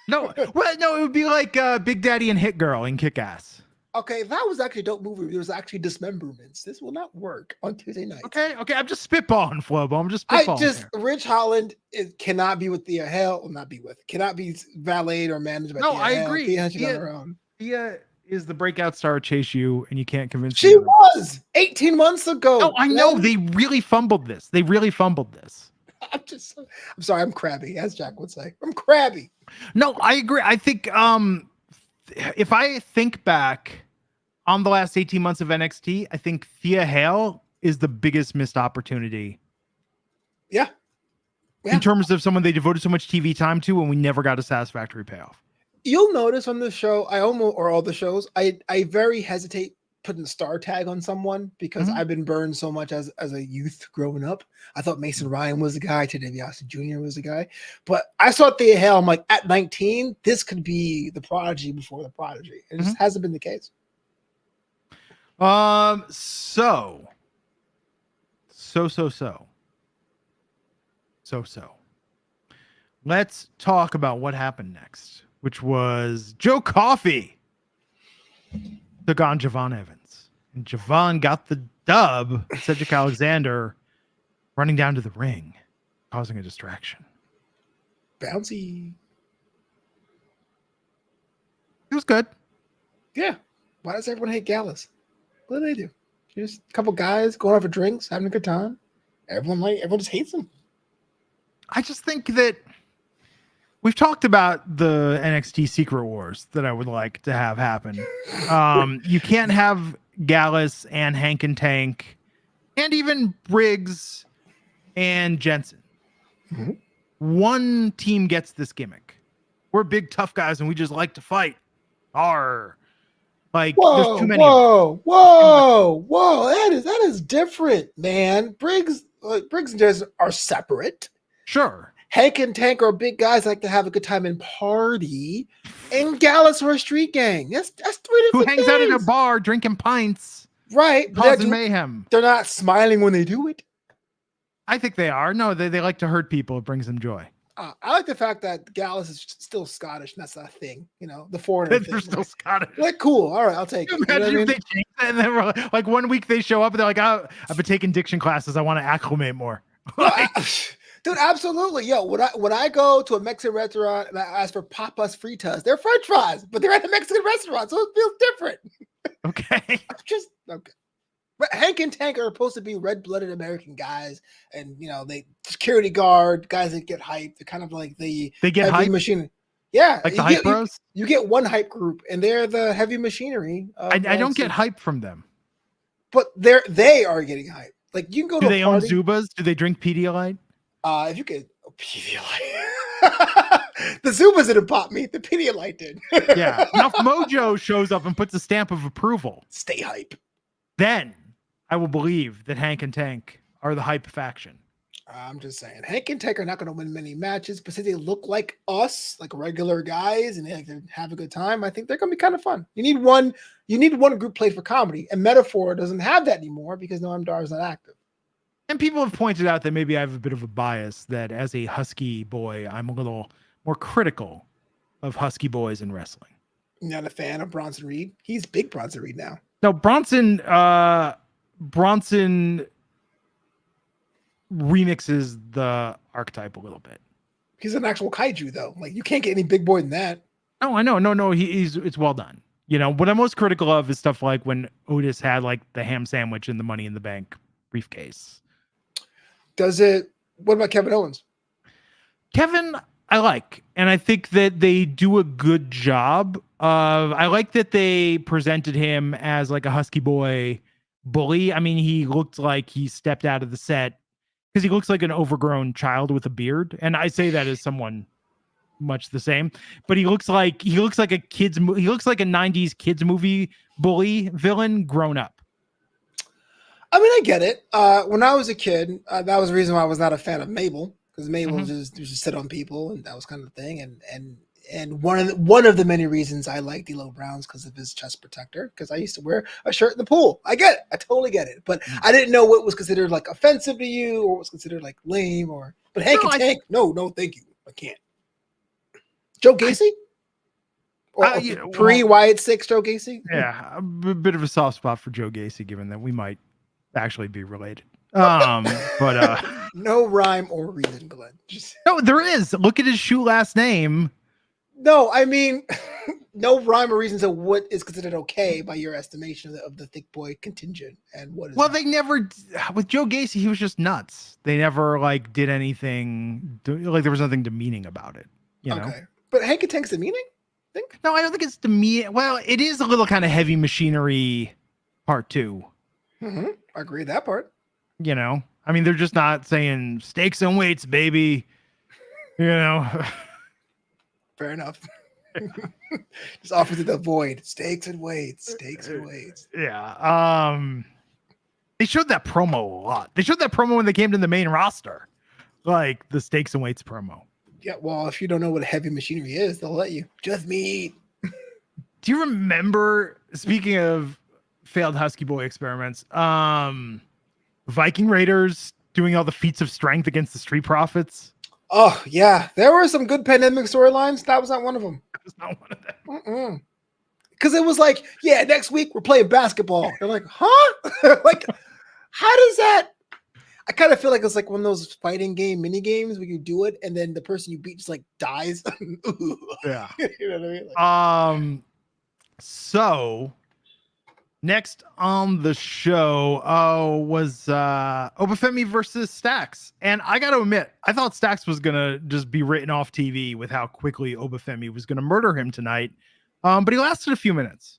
No, well, no, it would be like Big Daddy and Hit Girl in Kick-Ass. Okay, that was actually a dope movie. There was actually dismemberments. This will not work on Tuesday night. Okay, I'm just spitballing, Flobo. I'm just spitballing. Rich Holland cannot be with Thea Hale. Not be with. Cannot be valeted or managed by Thea I agree. Thea on her own. Thea is the breaking star of Chase U, and you can't convince she was 18 months ago. No, I know. They really fumbled this. I'm sorry. I'm crabby, as Jack would say. I'm crabby. No, I agree. I think if I think back on the last 18 months of NXT, I think Thea Hale is the biggest missed opportunity. Yeah. In terms of someone they devoted so much TV time to, and we never got a satisfactory payoff. You'll notice on the show, all the shows, I very hesitate putting a star tag on someone because I've been burned so much as a youth growing up. I thought Mason Ryan was the guy, Ted DiBiase Jr. was the guy, but I saw Thea Hale. I'm like, at 19, this could be the prodigy before the prodigy. It just hasn't been the case. So. Let's talk about what happened next, which was Joe Coffey took on Javon Evans, and Javon got the dub. Cedric Alexander running down to the ring, causing a distraction. Bouncy. It was good. Yeah. Why does everyone hate Gallus? What do they do? Just a couple guys going out for drinks, having a good time. Everyone just hates him. I just think that we've talked about the NXT Secret Wars that I would like to have happen. You can't have Gallus and Hank and Tank and even Briggs and Jensen. Mm-hmm. One team gets this gimmick. We're big tough guys and we just like to fight. There's too many. Whoa! That is different, man. Briggs and Jensen are separate. Sure. Hank and Tank are big guys like to have a good time and party, and Gallus are a street gang. That's three different things. Who hangs out at a bar drinking pints, right? Causing mayhem. They're not smiling when they do it. I think they are. No, they like to hurt people. It brings them joy. I like the fact that Gallus is still Scottish, and that's a thing. You know, the foreigner. They're still Scottish. Like, cool. All right, I'll take it. Imagine if they change that and then like 1 week they show up and they're like, I've been taking diction classes. I want to acclimate more. Dude, absolutely. Yo, when I go to a Mexican restaurant and I ask for papas fritas, they're French fries, but they're at a Mexican restaurant, so it feels different. Okay. Okay. Hank and Tank are supposed to be red-blooded American guys, and they security guard guys that get hyped. They're kind of like they get hype machine. Yeah, like the hype bros. You get one hype group, and they're the heavy machinery. I don't get hype from them, but they are getting hype. Like you can go to. Do they own Zubas? Do they drink Pedialyte? If you could Pedialyte. The Zubas didn't pop me. The Pedialyte did. Yeah. Now if Mojo shows up and puts a stamp of approval, stay hype. Then I will believe that Hank and Tank are the hype faction. I'm just saying, Hank and Tank are not going to win many matches, but since they look like us, like regular guys, and they like to have a good time, I think they're going to be kind of fun. You need one group played for comedy, and Metaphor doesn't have that anymore because Noam Dar is not active. And people have pointed out that maybe I have a bit of a bias that as a Husky boy, I'm a little more critical of Husky boys in wrestling. You're not a fan of Bronson Reed? He's big Bronson Reed now. No, Bronson remixes the archetype a little bit. He's an actual kaiju though. Like you can't get any big boy than that. Oh, I know. No, it's well done. What I'm most critical of is stuff like when Otis had like the ham sandwich and the Money in the Bank briefcase. What about Kevin Owens? Kevin, I like, and I think that they do a good job of. I like that they presented him as like a husky boy bully. I mean, he looked like he stepped out of the set because he looks like an overgrown child with a beard, and I say that as someone much the same. But he looks like a he looks like a '90s kids movie bully villain grown up. I mean, I get it. When I was a kid, that was the reason why I was not a fan of Mabel, because Mabel just used to sit on people, and that was kind of the thing. And one of the many reasons I like D'Lo Brown's because of his chest protector, because I used to wear a shirt in the pool. I get it. I totally get it. But I didn't know what was considered like offensive to you, or what was considered like lame, or. But Hank and Tank, no, thank you. I can't. Joe Gacy? Pre-Wyatt 6 Joe Gacy? Yeah, a bit of a soft spot for Joe Gacy, given that we might actually be related. But no rhyme or reason, Glenn. No, there is. Look at his shoe last name. No, I mean, no rhyme or reason to what is considered okay by your estimation of the thick boy contingent and what is. Well, they never with Joe Gacy. He was just nuts. They never like did anything. Like there was nothing demeaning about it. You know. Okay, but Hank and Tank's demeaning. Think? No, I don't think it's demeaning. Well, it is a little kind of heavy machinery part two. I agree with that part. You know, I mean, they're just not saying stakes and weights, baby. You know. Fair enough. Just offers it the void. Stakes and weights. Stakes and weights. Yeah. They showed that promo a lot. They showed that promo when they came to the main roster, like the stakes and weights promo. Yeah. Well, if you don't know what heavy machinery is, they'll let you. Just meat. Do you remember? Speaking of failed husky boy experiments, Viking Raiders doing all the feats of strength against the Street Profits. Oh, yeah. There were some good pandemic storylines. That was not one of them. That was not one of them. Because it was like, yeah, next week we're playing basketball. They're like, huh? Like, how does that? I kind of feel like it's like one of those fighting game mini games where you do it and then the person you beat just like dies. Yeah. You know what I mean? Like, so next on the show was Obafemi versus Stax. And I got to admit, I thought Stax was going to just be written off TV with how quickly Obafemi was going to murder him tonight. But he lasted a few minutes.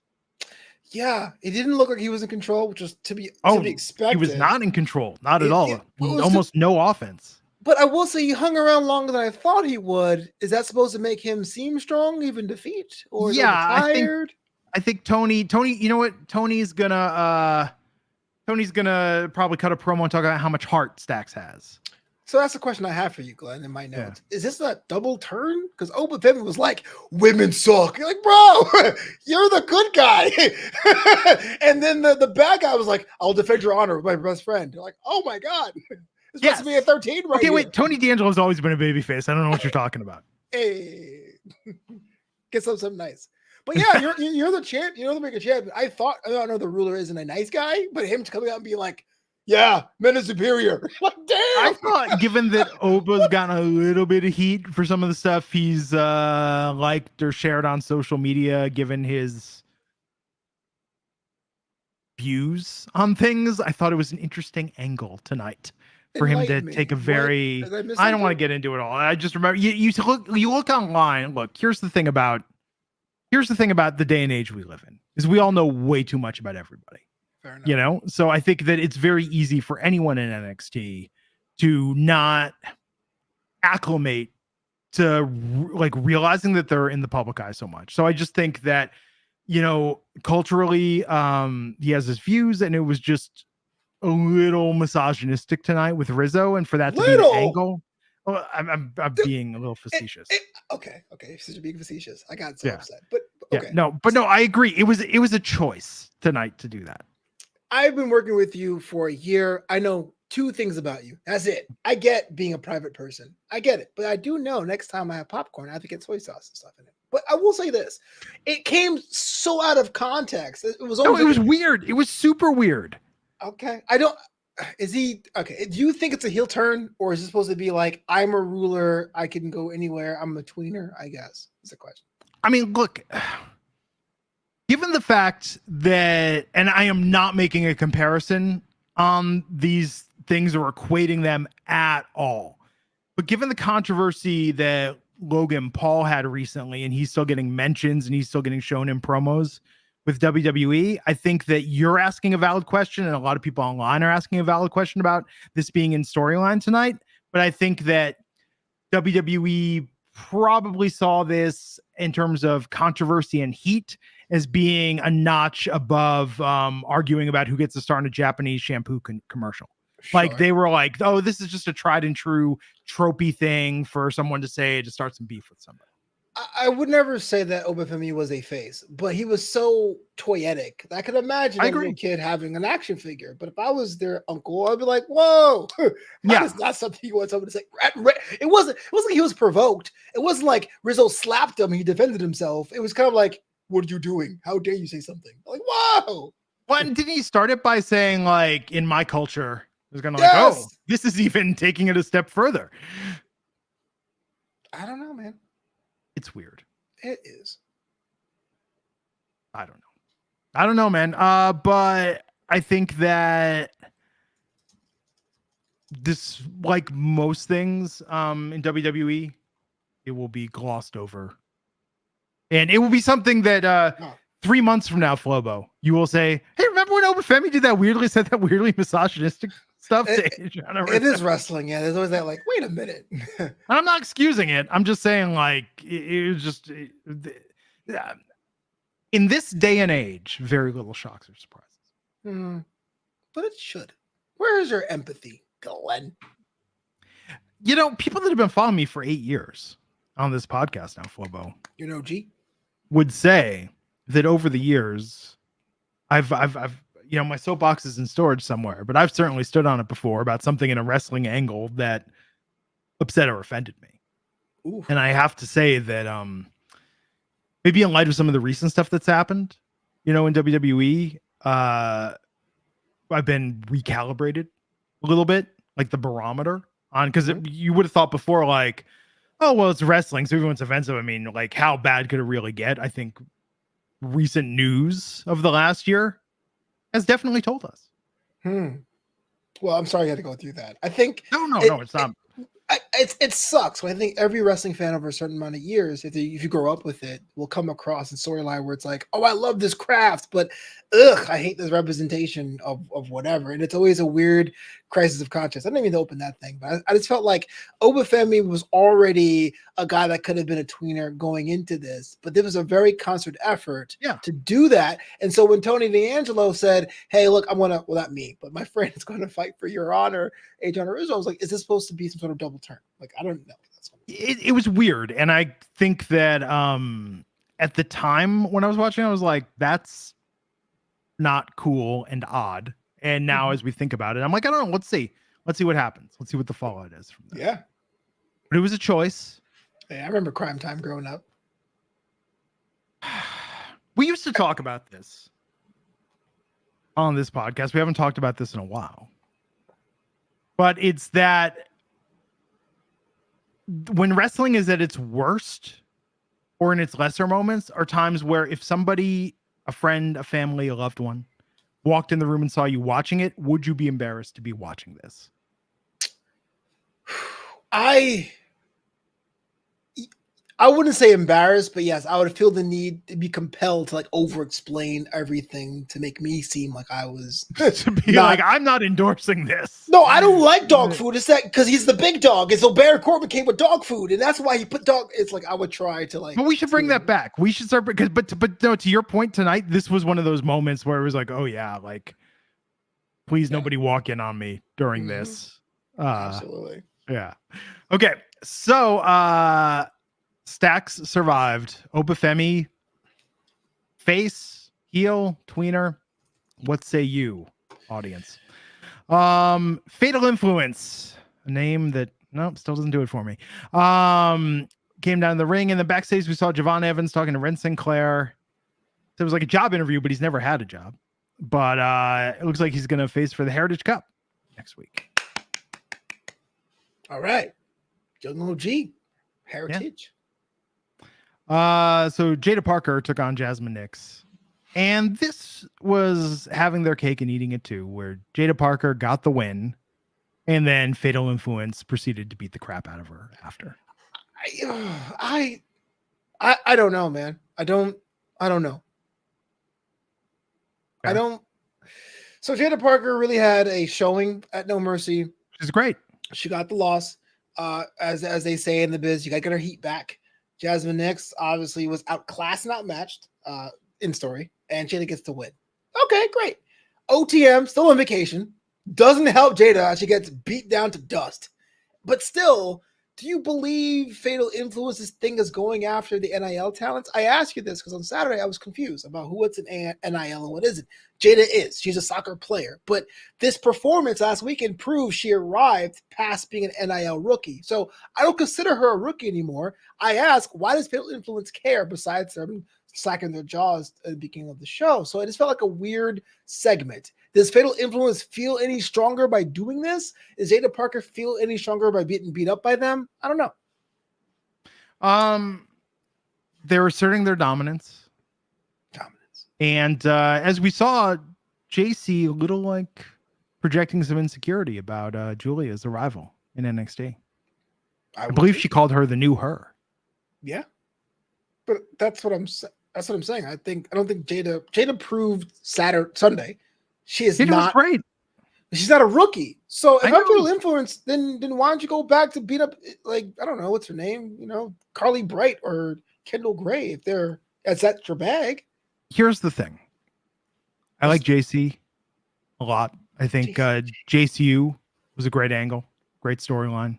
Yeah, it didn't look like he was in control, which was to be expected. He was not in control, not at all. Almost no offense. But I will say he hung around longer than I thought he would. Is that supposed to make him seem strong, even defeat? Or is tired? I think Tony, you know what? Tony's gonna probably cut a promo and talk about how much heart Stax has. So that's the question I have for you, Glenn, in my notes. Yeah. Is this a double turn? Because Obafemi was like, women suck. You're like, bro, you're the good guy. And then the bad guy was like, I'll defend your honor with my best friend. You're like, oh my God. This must be a 13 right here. Wait, Tony D'Angelo's always been a babyface. I don't know what you're talking about. Hey. Get something nice. But yeah, you're the champ. You're the bigger champion. I don't know the ruler isn't a nice guy, but him coming out and being like, yeah, men are superior. Like, damn. I thought, given that Oba's gotten a little bit of heat for some of the stuff he's liked or shared on social media, given his views on things, I thought it was an interesting angle tonight for him to take a very. I don't want to get into it all. I just remember you look online. Look, here's the thing about the day and age we live in is we all know way too much about everybody. Fair enough. You know, so I think that it's very easy for anyone in NXT to not acclimate to like realizing that they're in the public eye so much. So I just think that, you know, culturally, he has his views, and it was just a little misogynistic tonight with Rizzo, and for that to be the angle. Well, I'm being a little facetious. Okay. If you're being facetious, I got so upset. But okay. Yeah, no, I agree. It was a choice tonight to do that. I've been working with you for a year. I know 2 things about you. That's it. I get being a private person. I get it. But I do know next time I have popcorn, I have to get soy sauce and stuff in it. But I will say this. It came so out of context. It was weird. It was super weird. Okay. Is he okay? Do you think it's a heel turn, or is it supposed to be like, I'm a ruler, I can go anywhere, I'm a tweener? I guess is the question. I mean, look, given the fact that, and I am not making a comparison on these things are equating them at all. But given the controversy that Logan Paul had recently, and he's still getting mentions and he's still getting shown in promos with WWE, I think that you're asking a valid question, and a lot of people online are asking a valid question about this being in storyline tonight. But I think that WWE probably saw this in terms of controversy and heat as being a notch above arguing about who gets to star in a Japanese shampoo commercial. Like they were like, oh, this is just a tried and true tropey thing for someone to say to start some beef with somebody. I would never say that Obafemi was a face, but he was so toyetic. I could imagine a little kid having an action figure. But if I was their uncle, I'd be like, "Whoa, that is not something you want someone to say." It wasn't like he was provoked. It wasn't like Rizzo slapped him and he defended himself. It was kind of like, "What are you doing? How dare you say something?" Like, whoa. Well, and didn't he start it by saying, like, in my culture, it was kind of like, oh, this is even taking it a step further. I don't know, man. It's weird. It is. I don't know, man. But I think that this, like most things in WWE, it will be glossed over. And it will be something that 3 months from now, Flobo, you will say, hey, remember when Obafemi said that weirdly misogynistic stuff? It is wrestling. Yeah, there's always that, like, wait a minute. And I'm not excusing it. I'm just saying, like, it was just in this day and age, very little shocks or surprises. But it should. Where is your empathy, Glenn? You know, people that have been following me for 8 years on this podcast now, Flobo, you know, would say that over the years, I've you know, my soapbox is in storage somewhere, but I've certainly stood on it before about something in a wrestling angle that upset or offended me. Ooh. And I have to say that maybe in light of some of the recent stuff that's happened, you know, in WWE, I've been recalibrated a little bit, like the barometer on, because you would have thought before, like, oh, well, it's wrestling, so everyone's offensive. I mean, like, how bad could it really get? I think recent news of the last year has definitely told us. Well, I'm sorry you had to go through that. I think no, it's not. It sucks. I think every wrestling fan over a certain amount of years, if you grow up with it, will come across a storyline where it's like, oh, I love this craft, but I hate this representation of whatever. And it's always a weird crisis of conscience. I didn't even open that thing, but I just felt like Obafemi was already a guy that could have been a tweener going into this, but there was a very concerted effort to do that. And so when Tony D'Angelo said, hey, look, well, not me, but my friend is going to fight for your honor, Adrian Rizzo, I was like, is this supposed to be some sort of double turn? Like, I don't know. It was weird. And I think that at the time when I was watching, I was like, that's not cool and odd. And now as we think about it, I'm like, I don't know. Let's see what happens. Let's see what the fallout is from that. Yeah. But it was a choice. Yeah, I remember Crime Time growing up. We used to talk about this on this podcast. We haven't talked about this in a while. But it's that when wrestling is at its worst or in its lesser moments are times where if somebody, a friend, a family, a loved one, walked in the room and saw you watching it, would you be embarrassed to be watching this? I wouldn't say embarrassed, but yes, I would feel the need to be compelled to like over-explain everything to make me seem like I was to be like, I'm not endorsing this. No, I don't like dog food. It's that because he's the big dog, and so Baron Corbin came with dog food, and that's why he put dog. It's like I would try to like. But we should bring that back. We should start because, but no. To your point tonight, this was one of those moments where it was like, oh yeah, like, please nobody walk in on me during this. Absolutely. Yeah. Okay. So, Stacks survived. Obafemi, face, heel, tweener. What say you, audience? Fatal Influence, a name that still doesn't do it for me. Came down the ring in the backstage. We saw Javon Evans talking to Ren Sinclair. So it was like a job interview, but he's never had a job. But it looks like he's going to face for the Heritage Cup next week. All right, Young OG Heritage. So Jada Parker took on Jasmine Nix, and this was having their cake and eating it too, where Jada Parker got the win And then Fatal Influence proceeded to beat the crap out of her after. I don't know, man. I don't know. Fair. I don't. So Jada Parker really had a showing at No Mercy. She's great. She got the loss. As they say in the biz, you got to get her heat back. Jasmine Nix obviously was outclassed and outmatched in story, and Jada gets to win. Okay, great. OTM still on vacation. Doesn't help Jada. She gets beat down to dust. But still, do you believe Fatal Influence's thing is going after the NIL talents? I asked you this because on Saturday I was confused about what's an NIL and what isn't. Jada is. She's a soccer player. But this performance last weekend proves she arrived past being an NIL rookie. So I don't consider her a rookie anymore. I ask, why does Fatal Influence care besides them slacking their jaws at the beginning of the show? So it just felt like a weird segment. Does Fatal Influence feel any stronger by doing this? Does Jada Parker feel any stronger by being beat up by them? I don't know. They're asserting their dominance. And as we saw, JC a little like projecting some insecurity about Julia's arrival in NXT. I believe she called her the new her. Yeah, but that's what I'm saying. I don't think Jada proved Sunday. She is not great. She's not a rookie. So if I'm Fatal Influence, then why don't you go back to beat up, like, I don't know what's her name, Carly Bright or Kendall Gray if that's your bag. Here's the thing. I like JC a lot. I think JCU was a great angle, great storyline.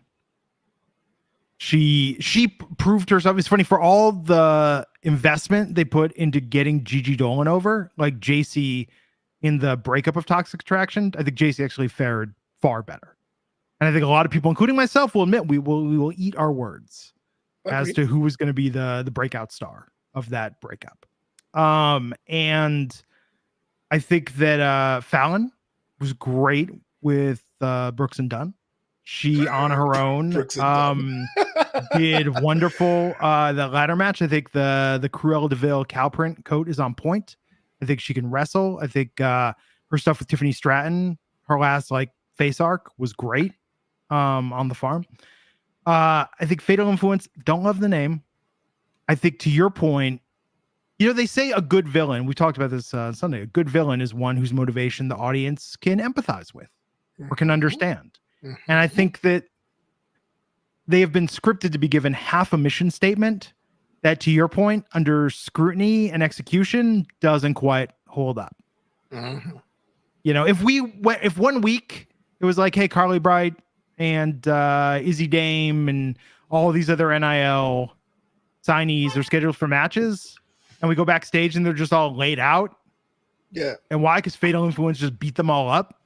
She proved herself. It's funny, for all the investment they put into getting Gigi Dolan over, like JC in the breakup of Toxic Attraction, I think JC actually fared far better. And I think a lot of people, including myself, will admit we will eat our words as to who was going to be the breakout star of that breakup. And I think that Fallon was great with Brooks and Dunn. She on her own did wonderful. The ladder match, I think the Cruella de Vil cow print coat is on point. I think she can wrestle. I think her stuff with Tiffany Stratton, her last face arc was great on the farm. I think Fatal Influence, don't love the name. I think to your point, they say a good villain. We talked about this Sunday. A good villain is one whose motivation the audience can empathize with or can understand. And I think that they have been scripted to be given half a mission statement that, to your point, under scrutiny and execution doesn't quite hold up. If 1 week it was like, hey, Carly Bright and Izzy Dame and all these other NIL signees are scheduled for matches, and we go backstage and they're just all laid out. Yeah. And why? Because Fatal Influence just beat them all up.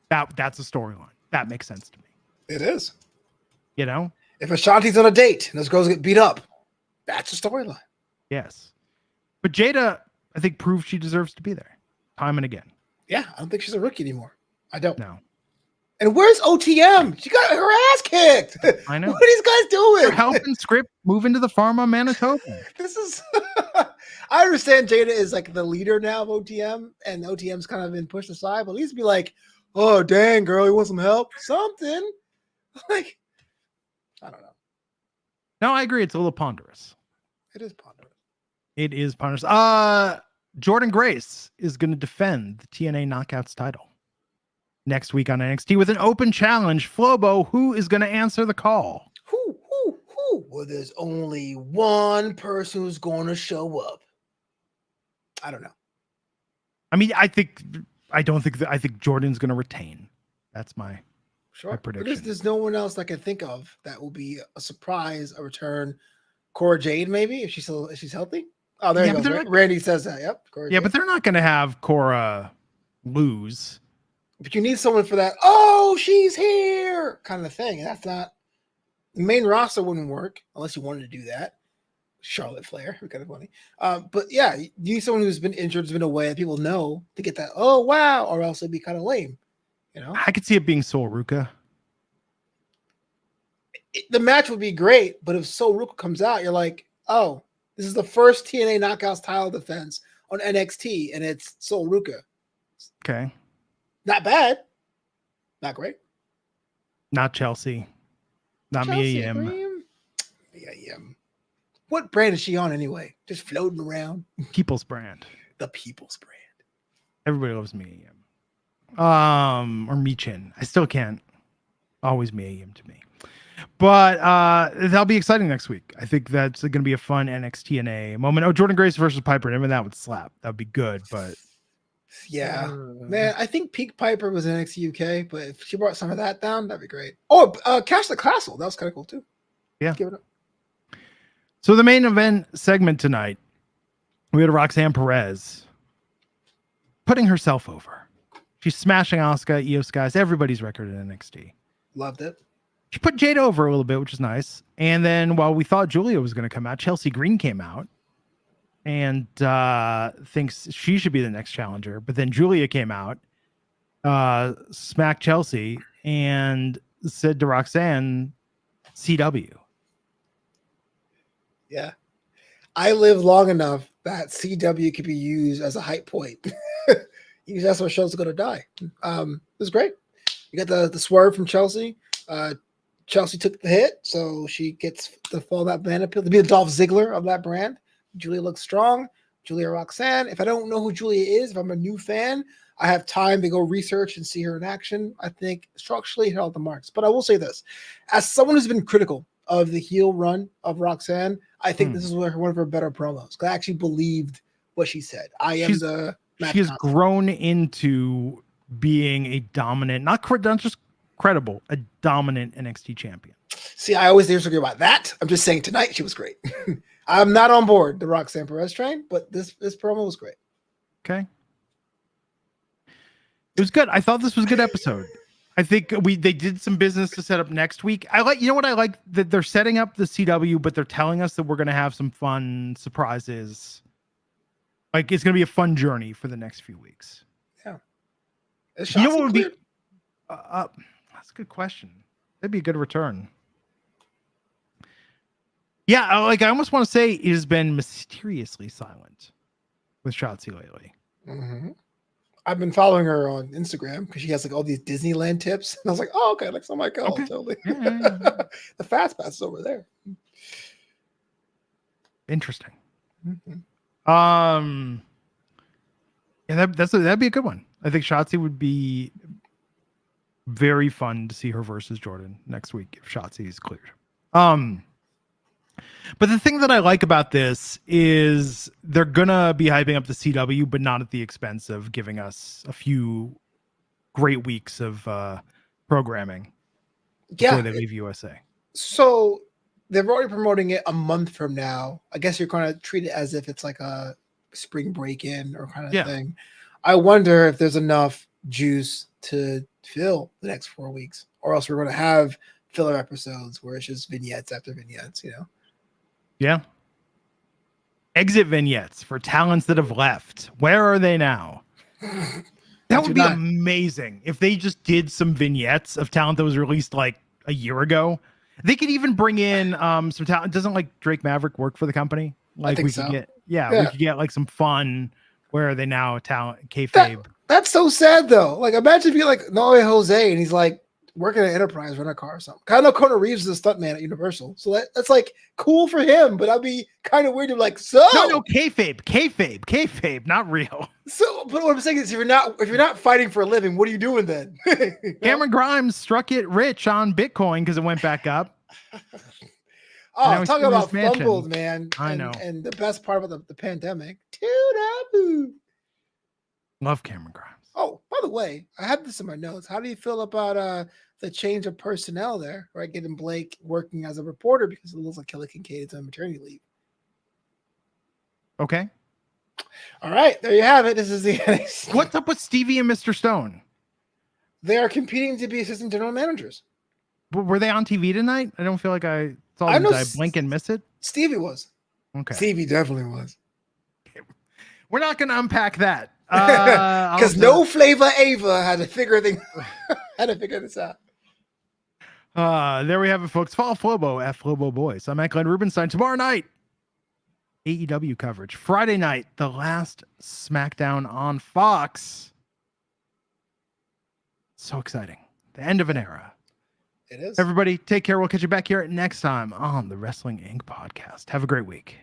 That's a storyline. That makes sense to me. It is. If Ashanti's on a date and those girls get beat up, that's a storyline. Yes. But Jada, I think, proved she deserves to be there time and again. Yeah, I don't think she's a rookie anymore. I don't. No. And where's OTM? She got her ass kicked. I know. What are these guys doing? They're helping Script move into the farm on Manitoba. This is I understand Jada is like the leader now of OTM, and OTM's kind of been pushed aside, but at least be like, oh dang girl, you want some help? Something. Like, I don't know. No, I agree. It's a little ponderous. It is ponderous. It is ponderous. Jordan Grace is going to defend the TNA Knockouts title next week on NXT with an open challenge. Flobo, who is going to answer the call? Who? Well, there's only one person who's going to show up. I don't know. I mean, I think Jordan's going to retain. That's my prediction. But there's no one else I can think of that will be a surprise, a return. Cora Jade, maybe, if she's healthy. Oh, there you go. Randy says that. Yep. Jade. But they're not going to have Cora lose. But you need someone for that. Oh, she's here, kind of thing. And that's not the main roster. Wouldn't work unless you wanted to do that. Charlotte Flair, kind of funny. But yeah, you need someone who's been injured, has been away, that people know to get that. Oh wow, or else it'd be kind of lame. I could see it being Sol Ruka. The match would be great, but if Sol Ruka comes out, you're like, oh, this is the first TNA Knockouts title defense on NXT, and it's Sol Ruka. Okay. Not bad. Not great. Not Chelsea. Not Mia Chelsea Yim. Green? Mia Yim. What brand is she on anyway? Just floating around. People's brand. The People's brand. Everybody loves Mia Yim. Or Michin. I still can't. Always Mia Yim to me. But that'll be exciting next week. I think that's going to be a fun NXT TNA moment. Oh, Jordan Grace versus Piper. Even that would slap. That would be good. But yeah, man, I think Peak Piper was in NXT UK, but if she brought some of that down, that'd be great. Oh, Cash the Castle. That was kind of cool too. Yeah. Give it up. So the main event segment tonight, we had Roxanne Perez putting herself over. She's smashing Asuka, Io Sky's, everybody's record in NXT. Loved it. She put Jada over a little bit, which is nice. And then while we thought Julia was going to come out, Chelsea Green came out and thinks she should be the next challenger. But then Julia came out, smacked Chelsea, and said to Roxanne, CW. Yeah. I lived long enough that CW could be used as a hype point. That's where shows are going to die. It was great. You got the swerve from Chelsea. Chelsea took the hit, so she gets the fall of that banana peel to be the Dolph Ziggler of that brand. Julia looks strong. Julia Roxanne. If I don't know who Julia is, if I'm a new fan, I have time to go research and see her in action. I think structurally hit all the marks. But I will say this. As someone who's been critical of the heel run of Roxanne, I think this is one of her better promos. I actually believed what she said. She has grown into being a dominant, not just credible, a dominant NXT champion. See, I always disagree about that. I'm just saying tonight she was great. I'm not on board the Roxanne Perez train, but this promo was great. Okay. It was good. I thought this was a good episode. I think they did some business to set up next week. I like that they're setting up the CW, but they're telling us that we're going to have some fun surprises. Like it's going to be a fun journey for the next few weeks. Yeah. You know what would be? That's a good question. That'd be a good return. Yeah, I almost want to say it has been mysteriously silent with Shotzi lately. Mm-hmm. I've been following her on Instagram because she has like all these Disneyland tips. And I was like, oh, okay, like somebody called totally. Yeah. The fast pass is over there. Interesting. Mm-hmm. Yeah, that'd be a good one. I think Shotzi would be very fun to see her versus Jordan next week if Shotzi is cleared. But the thing that I like about this is they're gonna be hyping up the CW, but not at the expense of giving us a few great weeks of programming before they leave USA. So they're already promoting it a month from now. I guess you're going to treat it as if it's like a spring break-in or kind of thing. I wonder if there's enough juice to fill the next 4 weeks, or else we're going to have filler episodes where it's just vignettes after vignettes, you know? Yeah. Exit vignettes for talents that have left. Where are they now? That would be amazing if they just did some vignettes of talent that was released like a year ago. They could even bring in some talent. Doesn't like Drake Maverick work for the company? Like we could get, we could get like some fun. Where are they now? Talent kayfabe. That's so sad though. Like imagine if you're like Noe Jose and he's like working at Enterprise, running a car or something. I know Conan Reeves is a stuntman at Universal, so that's like cool for him. But I'd be kind of weird to be like, no, kayfabe, not real. So, but what I'm saying is, if you're not fighting for a living, what are you doing then? Cameron Grimes struck it rich on Bitcoin because it went back up. Oh, talking about fumbles, man. I know. And the best part about the pandemic. Love Cameron Grimes. Oh, by the way, I have this in my notes. How do you feel about the change of personnel there, right? Getting Blake working as a reporter because it looks like Kelly Kincaid is on maternity leave. Okay. All right, there you have it. This is the NXT. What's up with Stevie and Mr. Stone? They are competing to be assistant general managers. But were they on TV tonight? I don't feel like I saw them. Did I blink and miss it? Stevie was. Okay. Stevie definitely was. We're not going to unpack that. Because no Flavor Ava had to figure this out. There we have it, folks. Follow Flobo at Flobo Boyce. I'm Glenn Rubenstein. Tomorrow night, AEW coverage. Friday night, the last SmackDown on Fox. So exciting. The end of an era. It is. Everybody, take care. We'll catch you back here next time on the Wrestling Inc. podcast. Have a great week.